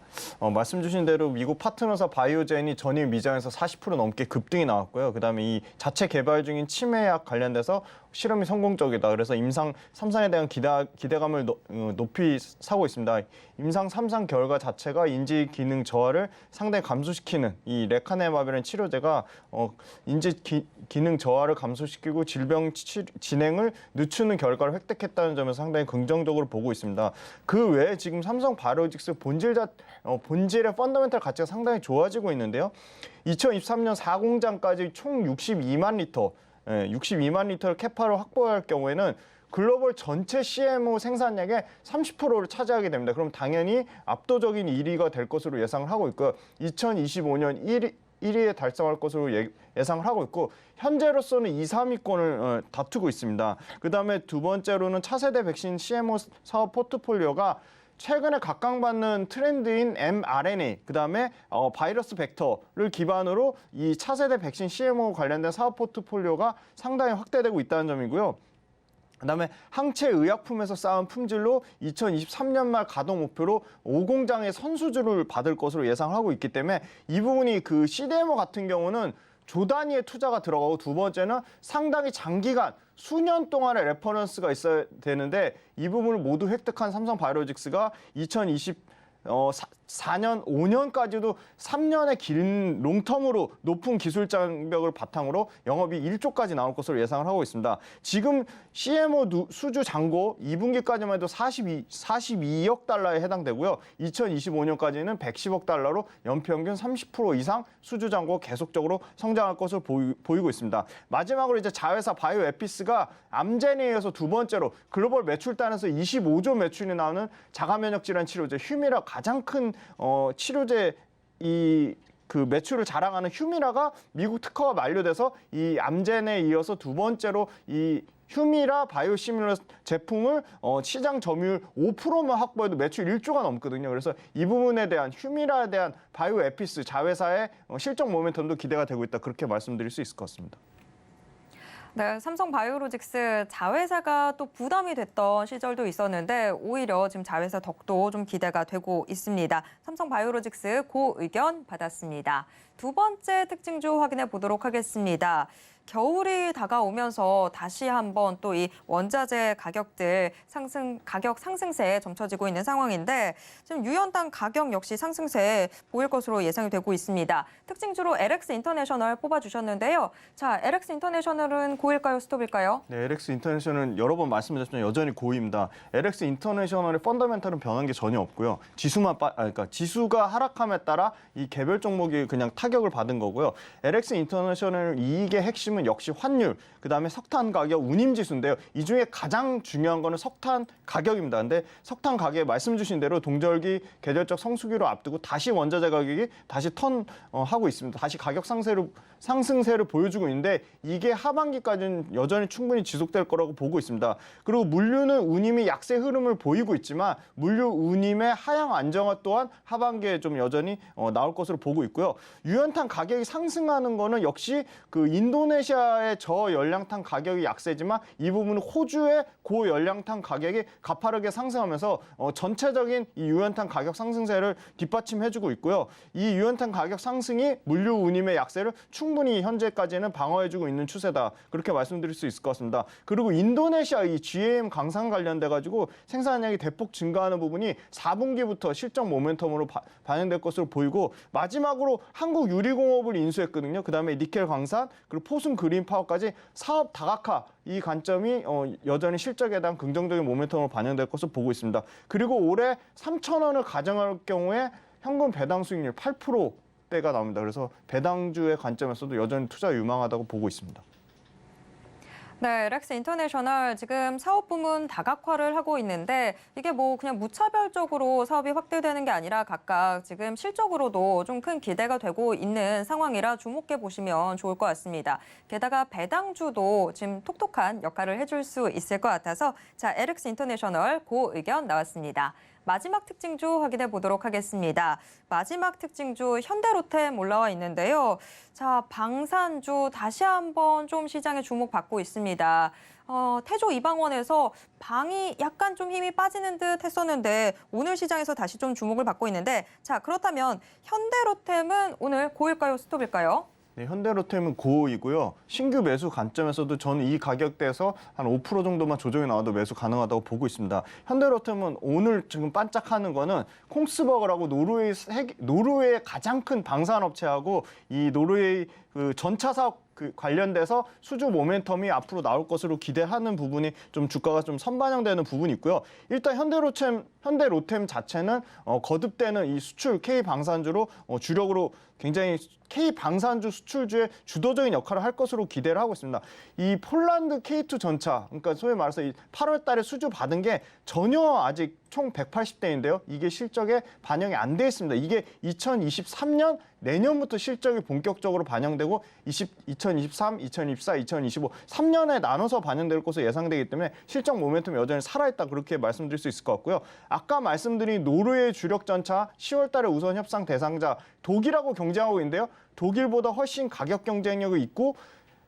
말씀 주신 대로 미국 파트너사 바이오젠이 전일 미장에서 40% 넘게 급등이 나왔고요. 그다음에 이 자체 개발 중인 치매약 관련돼서 실험이 성공적이다. 그래서 임상 3상에 대한 기대감을 높이 사고 있습니다. 임상 3상 결과 자체가 인지 기능 저하를 상당히 감소시키는 이 레카네마비라는 치료제가 인지 기능 저하를 감소시키고 질병 진행을 늦추는 결과를 획득했다는 점에서 상당히 긍정적으로 보고 있습니다. 그 외에 지금 삼성 바이오로직스 본질의 펀더멘탈 가치가 상당히 좋아지고 있는데요. 2023년 4공장까지 총 62만 리터, 62만 리터를 캐파로 확보할 경우에는 글로벌 전체 CMO 생산량의 30%를 차지하게 됩니다. 그럼 당연히 압도적인 1위가 될 것으로 예상을 하고 있고요. 2025년 1위에 달성할 것으로 예상을 하고 있고 현재로서는 2, 3위권을 다투고 있습니다. 그다음에 두 번째로는 차세대 백신 CMO 사업 포트폴리오가 최근에 각광받는 트렌드인 mRNA, 그다음에 바이러스 벡터를 기반으로 이 차세대 백신 CMO 관련된 사업 포트폴리오가 상당히 확대되고 있다는 점이고요. 그다음에 항체 의약품에서 쌓은 품질로 2023년 말 가동 목표로 5공장의 선수주를 받을 것으로 예상을 하고 있기 때문에 이 부분이 그 CDMO 같은 경우는 조 단위의 투자가 들어가고 두 번째는 상당히 장기간 수년 동안의 레퍼런스가 있어야 되는데 이 부분을 모두 획득한 삼성바이오로직스가 2024년, 5년까지도 3년의 긴 롱텀으로 높은 기술 장벽을 바탕으로 영업이 1조까지 나올 것으로 예상을 하고 있습니다. 지금 CMO 수주 잔고 2분기까지만 해도 42억 달러에 해당되고요. 2025년까지는 110억 달러로 연평균 30% 이상 수주 잔고가 계속적으로 성장할 것으로 보이고 있습니다. 마지막으로 이제 자회사 바이오에피스가 암젠에 이어서 두 번째로 글로벌 매출단에서 25조 매출이 나오는 자가면역 질환 치료제 휴미라 가장 큰 치료제 그 매출을 자랑하는 휴미라가 미국 특허가 만료돼서 이 암젠에 이어서 두 번째로 이 휴미라 바이오시밀러 제품을 시장 점유율 5%만 확보해도 매출 1조가 넘거든요. 그래서 이 부분에 대한 휴미라에 대한 바이오에피스 자회사의 실적 모멘텀도 기대가 되고 있다. 그렇게 말씀드릴 수 있을 것 같습니다. 네, 삼성바이오로직스 자회사가 또 부담이 됐던 시절도 있었는데 오히려 지금 자회사 덕도 좀 기대가 되고 있습니다. 삼성바이오로직스 고 의견 받았습니다. 두 번째 특징주 확인해 보도록 하겠습니다. 겨울이 다가오면서 다시 한번 또 이 원자재 가격들 가격 상승세에 점쳐지고 있는 상황인데 지금 유연탄 가격 역시 상승세에 보일 것으로 예상이 되고 있습니다. 특징주로 LX 인터내셔널 뽑아주셨는데요. 자, LX 인터내셔널은 고일까요, 스톱일까요? 네, LX 인터내셔널은 여러 번 말씀드렸지만 여전히 고입니다. LX 인터내셔널의 펀더멘탈은 변한 게 전혀 없고요. 그러니까 지수가 하락함에 따라 이 개별 종목이 그냥 타격을 받은 거고요. LX 인터내셔널 이익의 핵심은 역시 환율, 그다음에 석탄 가격, 운임 지수인데요. 이 중에 가장 중요한 거는 석탄 가격입니다. 근데 석탄 가격에 말씀 주신 대로 동절기 계절적 성수기로 앞두고 다시 원자재 가격이 다시 하고 있습니다. 다시 가격 상승세를 보여주고 있는데 이게 하반기까지는 여전히 충분히 지속될 거라고 보고 있습니다. 그리고 물류는 운임이 약세 흐름을 보이고 있지만 물류 운임의 하향 안정화 또한 하반기에 좀 여전히 나올 것으로 보고 있고요. 유연탄 가격이 상승하는 거는 역시 그 인도네시아의 저열량탄 가격이 약세지만 이 부분은 호주의 고열량탄 가격이 가파르게 상승하면서 전체적인 이 유연탄 가격 상승세를 뒷받침해주고 있고요. 이 유연탄 가격 상승이 물류 운임의 약세를 충분히 현재까지는 방어해주고 있는 추세다. 그렇게 말씀드릴 수 있을 것 같습니다. 그리고 인도네시아 이 GM 강상 관련돼 가지고 생산량이 대폭 증가하는 부분이 4분기부터 실적 모멘텀으로 반영될 것으로 보이고 마지막으로 한국유리공업을 인수했거든요. 그다음에 니켈 광산 그리고 포승 그린파워까지 사업 다각화 이 관점이 여전히 실적에 대한 긍정적인 모멘텀으로 반영될 것으로 보고 있습니다. 그리고 올해 3,000원을 가정할 경우에 현금 배당 수익률 8%대가 나옵니다. 그래서 배당주의 관점에서도 여전히 투자 유망하다고 보고 있습니다. 네, LX 인터내셔널 지금 사업 부문 다각화를 하고 있는데 이게 뭐 그냥 무차별적으로 사업이 확대되는 게 아니라 각각 지금 실적으로도 좀 큰 기대가 되고 있는 상황이라 주목해 보시면 좋을 것 같습니다. 게다가 배당주도 지금 톡톡한 역할을 해줄 수 있을 것 같아서 자, LX 인터내셔널 고 의견 나왔습니다. 마지막 특징주 확인해 보도록 하겠습니다. 마지막 특징주 현대로템 올라와 있는데요. 자, 방산주 다시 한번 좀 시장에 주목받고 있습니다. 태조 이방원에서 방이 약간 좀 힘이 빠지는 듯 했었는데 오늘 시장에서 다시 좀 주목을 받고 있는데 자, 그렇다면 현대로템은 오늘 고일까요, 스톱일까요? 네, 현대로템은 고이고요. 신규 매수 관점에서도 저는 이 가격대에서 한 5% 정도만 조정이 나와도 매수 가능하다고 보고 있습니다. 현대로템은 오늘 지금 반짝하는 거는 콩스버그라고 노르웨이의 가장 큰 방산업체하고 이 노르웨이 그 전차 사업 관련돼서 수주 모멘텀이 앞으로 나올 것으로 기대하는 부분이 좀 주가가 좀 선반영되는 부분이 있고요. 일단 현대로템 자체는 거듭되는 이 수출 K 방산주로 주력으로 굉장히 K 방산주 수출주의 주도적인 역할을 할 것으로 기대를 하고 있습니다. 이 폴란드 K2 전차, 그러니까 소위 말해서 8월 달에 수주 받은 게 전혀 아직 총 180대인데요. 이게 실적에 반영이 안 돼 있습니다. 이게 2023년 내년부터 실적이 본격적으로 반영되고 2023, 2024, 2025 3년에 나눠서 반영될 것으로 예상되기 때문에 실적 모멘텀이 여전히 살아있다 그렇게 말씀드릴 수 있을 것 같고요. 아까 말씀드린 노르웨이 주력 전차 10월 달에 우선 협상 대상자 독일하고 경쟁하고 있는데요. 독일보다 훨씬 가격 경쟁력이 있고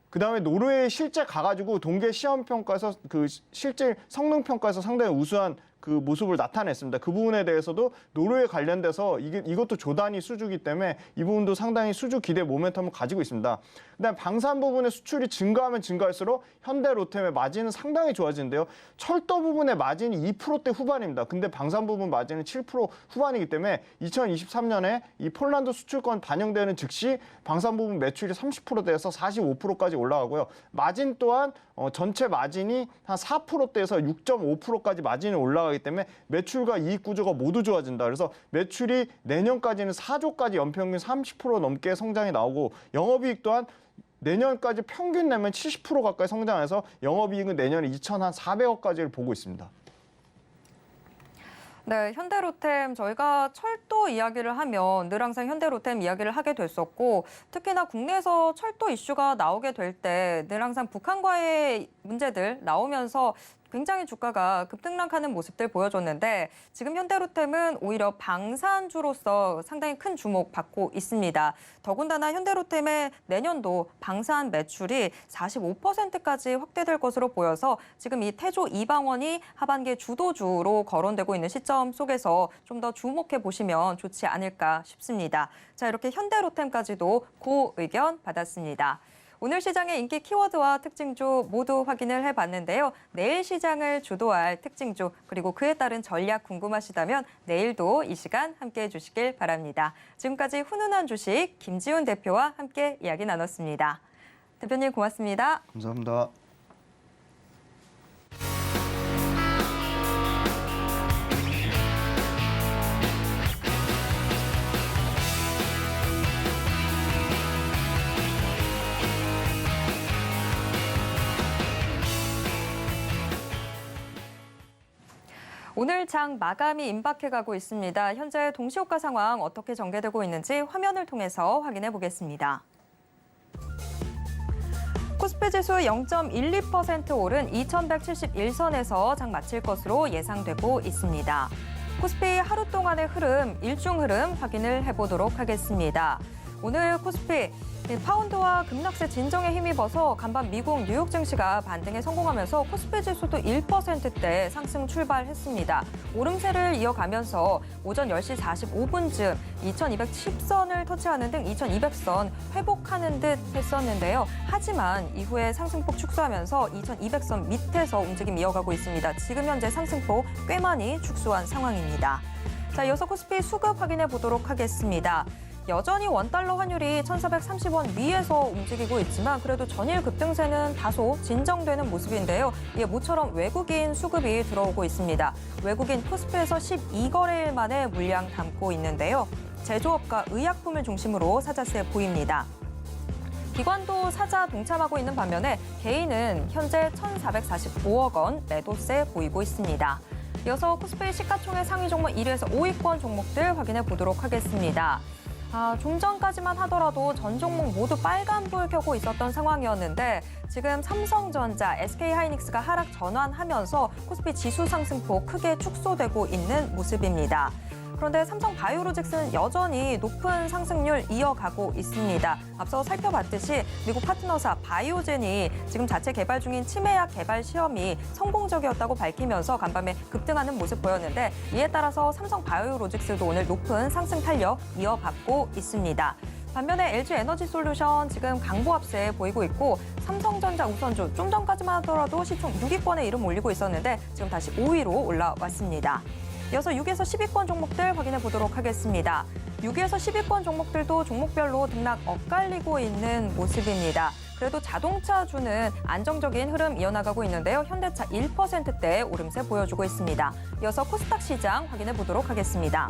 그다음에 노르웨이 실제 가가지고 동계 시험 평가에서 그 실제 성능 평가에서 상당히 우수한 그 모습을 나타냈습니다. 그 부분에 대해서도 노르웨이 관련돼서 이것도 조단위 수주기 때문에 이 부분도 상당히 수주 기대 모멘텀을 가지고 있습니다. 그다음 방산 부분의 수출이 증가하면 증가할수록 현대 로템의 마진은 상당히 좋아지는데요. 철도 부분의 마진이 2%대 후반입니다. 근데 방산 부분 마진은 7% 후반이기 때문에 2023년에 이 폴란드 수출권 반영되는 즉시 방산 부분 매출이 30%대에서 45%까지 올라가고요. 마진 또한 전체 마진이 한 4%대에서 6.5%까지 마진이 올라가기 때문에 매출과 이익 구조가 모두 좋아진다. 그래서 매출이 내년까지는 4조까지 연평균 30% 넘게 성장이 나오고 영업이익 또한 내년까지 평균 내면 70% 가까이 성장해서 영업이익은 내년에 2,400억까지를 보고 있습니다. 네, 현대로템 저희가 철도 이야기를 하면 늘 항상 현대로템 이야기를 하게 됐었고 특히나 국내에서 철도 이슈가 나오게 될 때 늘 항상 북한과의 문제들 나오면서 굉장히 주가가 급등락하는 모습들 보여줬는데 지금 현대로템은 오히려 방산주로서 상당히 큰 주목받고 있습니다. 더군다나 현대로템의 내년도 방산 매출이 45%까지 확대될 것으로 보여서 지금 이 태조 이방원이 하반기 주도주로 거론되고 있는 시점 속에서 좀 더 주목해 보시면 좋지 않을까 싶습니다. 자, 이렇게 현대로템까지도 고 의견 받았습니다. 오늘 시장의 인기 키워드와 특징주 모두 확인을 해봤는데요. 내일 시장을 주도할 특징주 그리고 그에 따른 전략 궁금하시다면 내일도 이 시간 함께해 주시길 바랍니다. 지금까지 훈훈한 주식 김지훈 대표와 함께 이야기 나눴습니다. 대표님 고맙습니다. 감사합니다. 오늘 장 마감이 임박해가고 있습니다. 현재 동시호가 상황 어떻게 전개되고 있는지 화면을 통해서 확인해 보겠습니다. 코스피 지수 0.12% 오른 2171선에서 장 마칠 것으로 예상되고 있습니다. 코스피 하루 동안의 흐름, 일중 흐름 확인을 해보도록 하겠습니다. 오늘 코스피 파운드와 급락세 진정에 힘입어서 간밤 미국 뉴욕 증시가 반등에 성공하면서 코스피 지수도 1%대 상승 출발했습니다. 오름세를 이어가면서 오전 10시 45분쯤 2210선을 터치하는 등 2200선 회복하는 듯 했었는데요. 하지만 이후에 상승폭 축소하면서 2200선 밑에서 움직임 이어가고 있습니다. 지금 현재 상승폭 꽤 많이 축소한 상황입니다. 자, 이어서 코스피 수급 확인해 보도록 하겠습니다. 여전히 원달러 환율이 1,430원 위에서 움직이고 있지만 그래도 전일 급등세는 다소 진정되는 모습인데요. 이에 모처럼 외국인 수급이 들어오고 있습니다. 외국인 코스피에서 12거래일 만에 물량 담고 있는데요. 제조업과 의약품을 중심으로 사자세 보입니다. 기관도 사자 동참하고 있는 반면에 개인은 현재 1,445억 원 매도세 보이고 있습니다. 이어서 코스피 시가총액 상위 종목 1위에서 5위권 종목들 확인해 보도록 하겠습니다. 좀 전까지만 하더라도 전 종목 모두 빨간불 켜고 있었던 상황이었는데 지금 삼성전자, SK하이닉스가 하락 전환하면서 코스피 지수 상승폭 크게 축소되고 있는 모습입니다. 그런데 삼성바이오로직스는 여전히 높은 상승률 이어가고 있습니다. 앞서 살펴봤듯이 미국 파트너사 바이오젠이 지금 자체 개발 중인 치매약 개발 시험이 성공적이었다고 밝히면서 간밤에 급등하는 모습 보였는데 이에 따라서 삼성바이오로직스도 오늘 높은 상승 탄력 이어받고 있습니다. 반면에 LG에너지솔루션 지금 강보합세 보이고 있고 삼성전자 우선주 좀 전까지만 하더라도 시총 6위권에 이름 올리고 있었는데 지금 다시 5위로 올라왔습니다. 이어서 6에서 10위권 종목들 확인해 보도록 하겠습니다. 6에서 10위권 종목들도 종목별로 등락 엇갈리고 있는 모습입니다. 그래도 자동차주는 안정적인 흐름 이어나가고 있는데요. 현대차 1%대 오름세 보여주고 있습니다. 이어서 코스닥 시장 확인해 보도록 하겠습니다.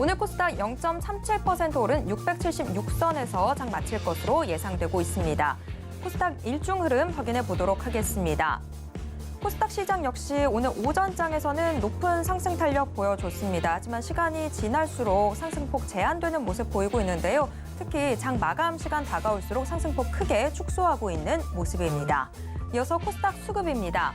오늘 코스닥 0.37% 오른 676선에서 장 마칠 것으로 예상되고 있습니다. 코스닥 일중 흐름 확인해 보도록 하겠습니다. 코스닥 시장 역시 오늘 오전장에서는 높은 상승 탄력 보여줬습니다. 하지만 시간이 지날수록 상승폭 제한되는 모습 보이고 있는데요. 특히 장 마감 시간 다가올수록 상승폭 크게 축소하고 있는 모습입니다. 이어서 코스닥 수급입니다.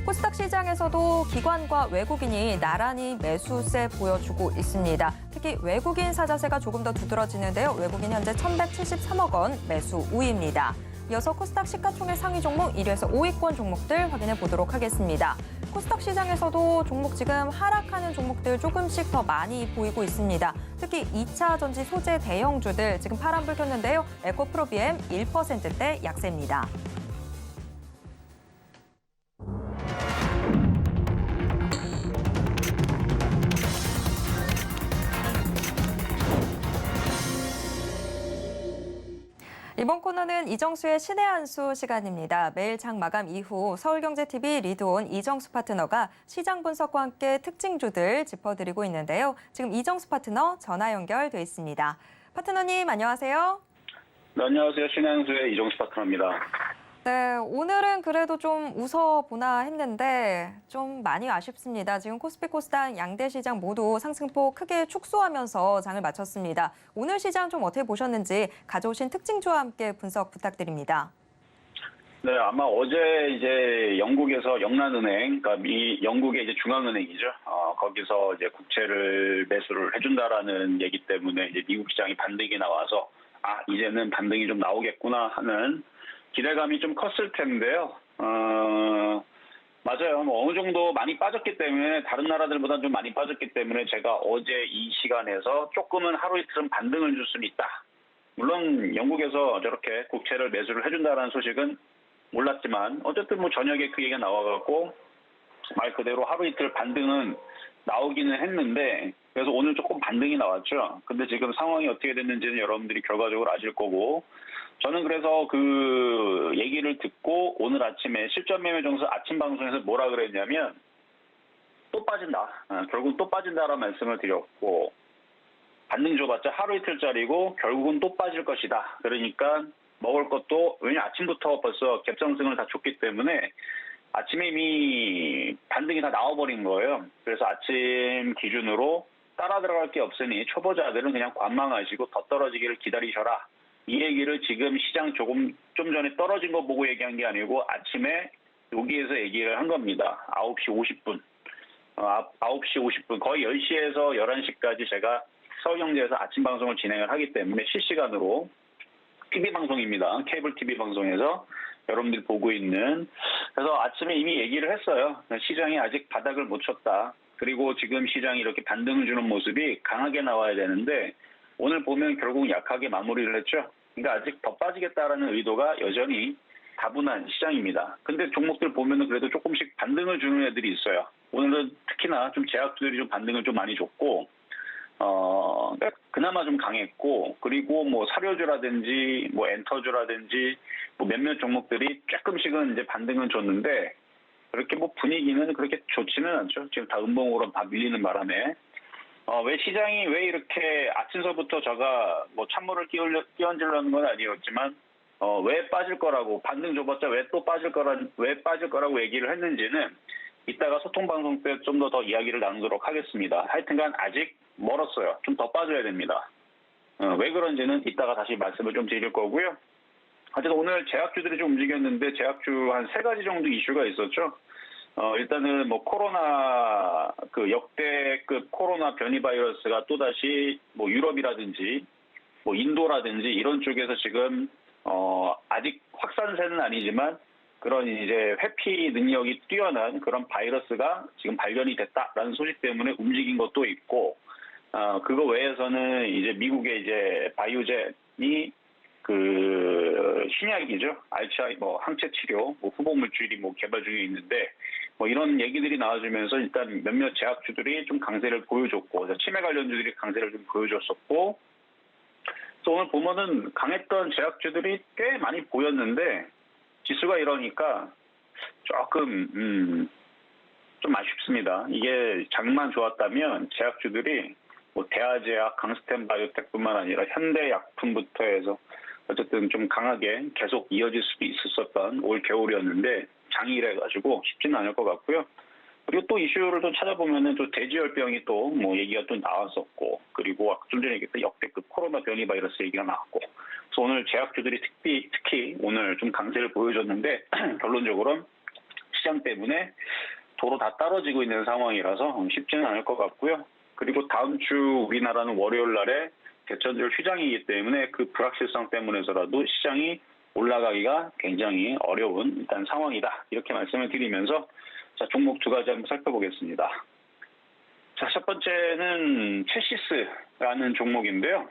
코스닥 시장에서도 기관과 외국인이 나란히 매수세 보여주고 있습니다. 특히 외국인 사자세가 조금 더 두드러지는데요. 외국인 현재 1,173억 원 매수 우위입니다. 이어서 코스닥 시가총액 상위 종목 1위에서 5위권 종목들 확인해 보도록 하겠습니다. 코스닥 시장에서도 종목 지금 하락하는 종목들 조금씩 더 많이 보이고 있습니다. 특히 2차 전지 소재 대형주들 지금 파란불 켰는데요. 에코프로비엠 1%대 약세입니다. 이번 코너는 이정수의 신의 한 수 시간입니다. 매일 장 마감 이후 서울경제TV 리드온 이정수 파트너가 시장 분석과 함께 특징주들 짚어드리고 있는데요. 지금 이정수 파트너 전화 연결돼 있습니다. 파트너님 안녕하세요. 네, 안녕하세요. 신의 한 수의 이정수 파트너입니다. 네, 오늘은 그래도 좀 웃어보나 했는데 좀 많이 아쉽습니다. 지금 코스피, 코스닥 양대 시장 모두 상승폭 크게 축소하면서 장을 마쳤습니다. 오늘 시장 좀 어떻게 보셨는지 가져오신 특징주와 함께 분석 부탁드립니다. 네, 아마 어제 이제 영국에서 영란은행, 그러니까 영국의 이제 중앙은행이죠. 거기서 이제 국채를 매수를 해준다라는 얘기 때문에 이제 미국 시장이 반등이 나와서 이제는 반등이 좀 나오겠구나 하는 기대감이 좀 컸을 텐데요. 맞아요. 어느 정도 많이 빠졌기 때문에 다른 나라들보다 좀 많이 빠졌기 때문에 제가 어제 이 시간에서 조금은 하루 이틀은 반등을 줄 수는 있다. 물론 영국에서 저렇게 국채를 매수를 해준다라는 소식은 몰랐지만 어쨌든 뭐 저녁에 그 얘기가 나와갖고 말 그대로 하루 이틀 반등은 나오기는 했는데 그래서 오늘 조금 반등이 나왔죠. 근데 지금 상황이 어떻게 됐는지는 여러분들이 결과적으로 아실 거고 저는 그래서 그 얘기를 듣고 오늘 아침에 실전 매매 정수 아침 방송에서 뭐라 그랬냐면 또 빠진다. 결국은 또 빠진다라는 말씀을 드렸고 반등 줘봤자 하루 이틀짜리고 결국은 또 빠질 것이다. 그러니까 먹을 것도 왜냐면 아침부터 벌써 갭상승을 다 줬기 때문에 아침에 이미 반등이 다 나와버린 거예요. 그래서 아침 기준으로 따라 들어갈 게 없으니 초보자들은 그냥 관망하시고 더 떨어지기를 기다리셔라. 이 얘기를 지금 시장 좀 전에 떨어진 거 보고 얘기한 게 아니고 아침에 여기에서 얘기를 한 겁니다. 9시 50분. 9시 50분. 거의 10시에서 11시까지 제가 서울경제에서 아침 방송을 진행을 하기 때문에 실시간으로 TV 방송입니다. 케이블 TV 방송에서 여러분들이 보고 있는. 그래서 아침에 이미 얘기를 했어요. 시장이 아직 바닥을 못 쳤다. 그리고 지금 시장이 이렇게 반등을 주는 모습이 강하게 나와야 되는데 오늘 보면 결국 약하게 마무리를 했죠. 그러니까 아직 더 빠지겠다라는 의도가 여전히 다분한 시장입니다. 근데 종목들 보면은 그래도 조금씩 반등을 주는 애들이 있어요. 오늘은 특히나 좀 제약주들이 좀 반등을 좀 많이 줬고, 그나마 좀 강했고, 그리고 뭐 사료주라든지, 뭐 엔터주라든지, 뭐 몇몇 종목들이 조금씩은 이제 반등을 줬는데, 그렇게 뭐 분위기는 그렇게 좋지는 않죠. 지금 다 음봉으로 다 밀리는 바람에. 왜 시장이 왜 이렇게 아침서부터 제가 뭐 찬물을 끼얹으려는 건 아니었지만 왜 빠질 거라고 반등 줘봤자 왜 빠질 거라고 얘기를 했는지는 이따가 소통 방송 때 좀 더 이야기를 나누도록 하겠습니다. 하여튼간 아직 멀었어요. 좀 더 빠져야 됩니다. 왜 그런지는 이따가 다시 말씀을 좀 드릴 거고요. 하여튼 오늘 제약주들이 좀 움직였는데 제약주 한 3가지 정도 이슈가 있었죠. 일단은 뭐 코로나 그 역대급 코로나 변이 바이러스가 또다시 뭐 유럽이라든지 뭐 인도라든지 이런 쪽에서 지금 아직 확산세는 아니지만 그런 이제 회피 능력이 뛰어난 그런 바이러스가 지금 발견이 됐다라는 소식 때문에 움직인 것도 있고 그거 외에서는 이제 미국의 이제 바이오젠이 그 신약이죠. 알츠하이머 뭐 항체 치료 뭐 후보 물질이 뭐 개발 중에 있는데 뭐 이런 얘기들이 나와주면서 일단 몇몇 제약주들이 좀 강세를 보여줬고 치매 관련주들이 강세를 좀 보여줬었고 또 오늘 보면은 강했던 제약주들이 꽤 많이 보였는데 지수가 이러니까 조금 좀 아쉽습니다. 이게 장만 좋았다면 제약주들이 뭐 대아제약, 강스텐바이오텍뿐만 아니라 현대약품부터 해서 어쨌든 좀 강하게 계속 이어질 수도 있었던 올 겨울이었는데 장이래가지고 쉽지는 않을 것 같고요. 그리고 또 이슈를 또 찾아보면은 또 돼지열병이 또 뭐 얘기가 또 나왔었고, 그리고 아까 좀 전에 얘기했던 역대급 코로나 변이 바이러스 얘기가 나왔고, 그래서 오늘 제약주들이 특히 오늘 좀 강세를 보여줬는데 결론적으로는 시장 때문에 도로 다 떨어지고 있는 상황이라서 쉽지는 않을 것 같고요. 그리고 다음 주 우리나라는 월요일 날에 개천절 휴장이기 때문에 그 불확실성 때문에서라도 시장이 올라가기가 굉장히 어려운 일단 상황이다. 이렇게 말씀을 드리면서 자, 종목 두 가지 한번 살펴보겠습니다. 자, 첫 번째는 첼시스라는 종목인데요.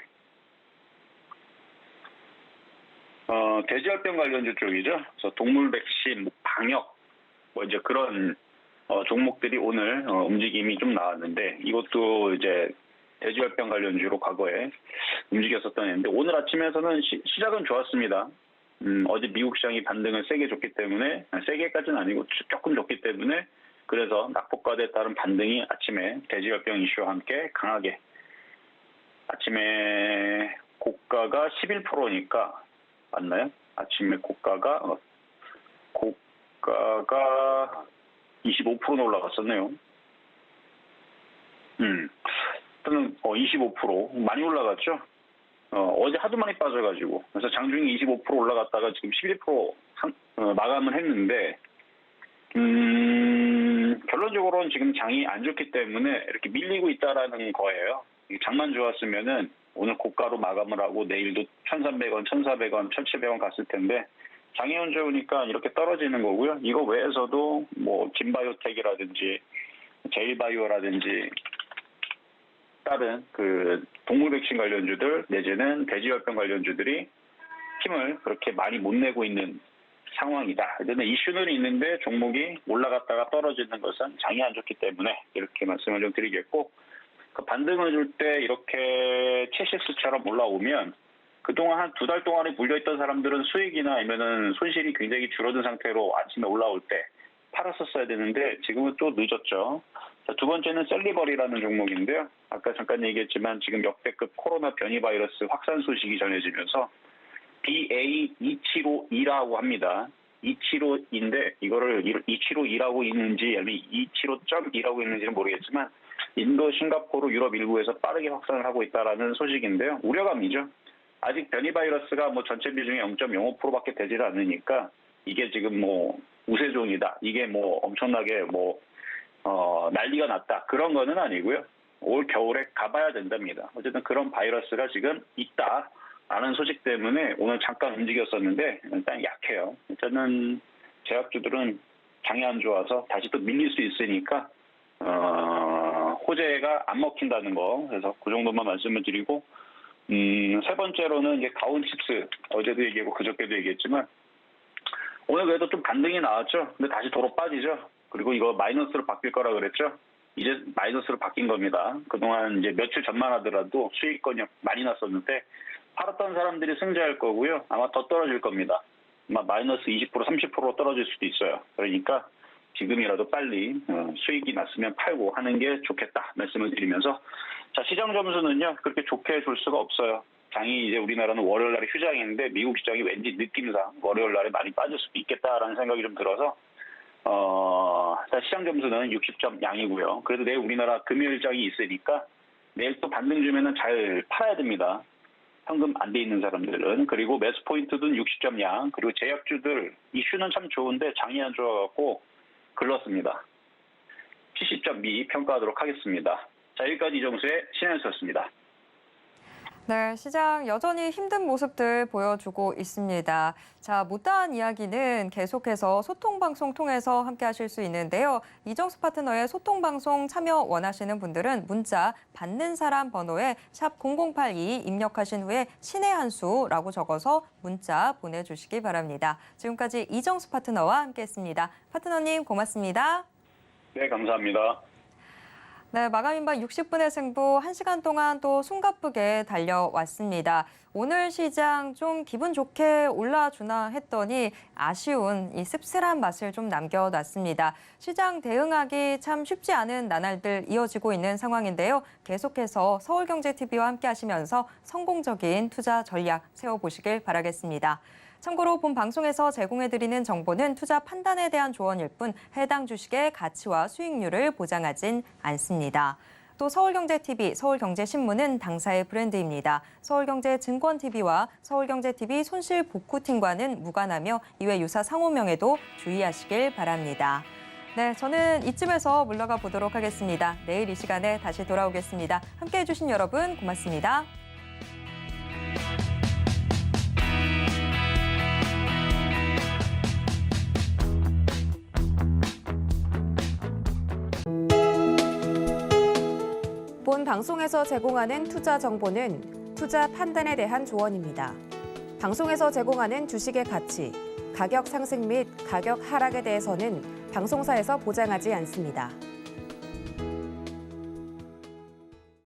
돼지열병 관련주 쪽이죠. 그래서 동물 백신, 방역, 뭐 이제 그런 종목들이 오늘 움직임이 좀 나왔는데 이것도 이제 돼지열병 관련주로 과거에 움직였었던 애인데 오늘 아침에서는 시작은 좋았습니다. 어제 미국 시장이 반등을 세게 줬기 때문에 세게까지는 아니고 조금 줬기 때문에 그래서 낙폭과대에 따른 반등이 아침에 돼지열병 이슈와 함께 강하게 아침에 고가가 11%니까 맞나요? 아침에 고가가 25%는 올라갔었네요. 또는 25% 많이 올라갔죠. 어제 하도 많이 빠져가지고 그래서 장중에 25% 올라갔다가 지금 11% 마감을 했는데 결론적으로는 지금 장이 안 좋기 때문에 이렇게 밀리고 있다라는 거예요. 장만 좋았으면은 오늘 고가로 마감을 하고 내일도 1,300원, 1,400원, 1,700원 갔을 텐데 장이 안 좋으니까 이렇게 떨어지는 거고요. 이거 외에서도 뭐 진바이오텍이라든지 제일바이오라든지 다른 그 동물 백신 관련주들 내지는 돼지열병 관련주들이 힘을 그렇게 많이 못 내고 있는 상황이다. 이제는 이슈는 있는데 종목이 올라갔다가 떨어지는 것은 장이 안 좋기 때문에 이렇게 말씀을 좀 드리겠고 그 반등을 줄 때 이렇게 첼시스처럼 올라오면 그동안 한 2달 동안에 물려있던 사람들은 수익이나 아니면은 손실이 굉장히 줄어든 상태로 아침에 올라올 때 팔았었어야 되는데 지금은 또 늦었죠. 자, 두 번째는 셀리버리라는 종목인데요. 아까 잠깐 얘기했지만 지금 역대급 코로나 변이 바이러스 확산 소식이 전해지면서 BA275E라고 합니다. 275인데 이거를 275E라고 있는지 아니면 275.2라고 있는지는 모르겠지만 인도, 싱가포르, 유럽 일부에서 빠르게 확산을 하고 있다는 소식인데요. 우려감이죠. 아직 변이 바이러스가 뭐 전체 비중의 0.05%밖에 되지를 않으니까 이게 지금 뭐 우세종이다. 이게 뭐 엄청나게 뭐 난리가 났다. 그런 거는 아니고요. 올 겨울에 가봐야 된답니다. 어쨌든 그런 바이러스가 지금 있다라는 소식 때문에 오늘 잠깐 움직였었는데 일단 약해요. 일단은 제약주들은 장이 안 좋아서 다시 또 밀릴 수 있으니까 호재가 안 먹힌다는 거. 그래서 그 정도만 말씀을 드리고 세 번째로는 이제 가온칩스 어제도 얘기하고 그저께도 얘기했지만 오늘 그래도 좀 반등이 나왔죠. 근데 다시 도로 빠지죠. 그리고 이거 마이너스로 바뀔 거라 그랬죠. 이제 마이너스로 바뀐 겁니다. 그동안 이제 며칠 전만 하더라도 수익권이 많이 났었는데 팔았던 사람들이 승자할 거고요. 아마 더 떨어질 겁니다. 아마 마이너스 20%, 30% 떨어질 수도 있어요. 그러니까 지금이라도 빨리 수익이 났으면 팔고 하는 게 좋겠다 말씀을 드리면서 자, 시장 점수는요 그렇게 좋게 줄 수가 없어요. 장이 이제 우리나라는 월요일 날에 휴장인데 미국 시장이 왠지 느낌상 월요일 날에 많이 빠질 수도 있겠다라는 생각이 좀 들어서 시장 점수는 60점 양이고요. 그래도 내일 우리나라 금요일장이 있으니까 내일 또 반등 주면은 잘 팔아야 됩니다. 현금 안 돼 있는 사람들은. 그리고 매수 포인트도 60점 양. 그리고 제약주들 이슈는 참 좋은데 장이 안 좋아갖고 글렀습니다. 70점 미 평가하도록 하겠습니다. 자, 여기까지 이정수의 신현수였습니다. 네, 시장 여전히 힘든 모습들 보여주고 있습니다. 자, 못다한 이야기는 계속해서 소통방송 통해서 함께 하실 수 있는데요. 이정수 파트너의 소통방송 참여 원하시는 분들은 문자 받는 사람 번호에 샵 0082 입력하신 후에 신의 한 수라고 적어서 문자 보내주시기 바랍니다. 지금까지 이정수 파트너와 함께했습니다. 파트너님 고맙습니다. 네, 감사합니다. 네, 마감인방 60분의 승부 1시간 동안 또 숨가쁘게 달려왔습니다. 오늘 시장 좀 기분 좋게 올라주나 했더니 아쉬운 이 씁쓸한 맛을 좀 남겨놨습니다. 시장 대응하기 참 쉽지 않은 나날들 이어지고 있는 상황인데요. 계속해서 서울경제TV와 함께 하시면서 성공적인 투자 전략 세워보시길 바라겠습니다. 참고로 본 방송에서 제공해드리는 정보는 투자 판단에 대한 조언일 뿐 해당 주식의 가치와 수익률을 보장하진 않습니다. 또 서울경제TV, 서울경제신문은 당사의 브랜드입니다. 서울경제증권TV와 서울경제TV 손실복구팀과는 무관하며 이외 유사 상호명에도 주의하시길 바랍니다. 네, 저는 이쯤에서 물러가 보도록 하겠습니다. 내일 이 시간에 다시 돌아오겠습니다. 함께해 주신 여러분 고맙습니다. 본 방송에서 제공하는 투자 정보는 투자 판단에 대한 조언입니다. 방송에서 제공하는 주식의 가치, 가격 상승 및 가격 하락에 대해서는 방송사에서 보장하지 않습니다.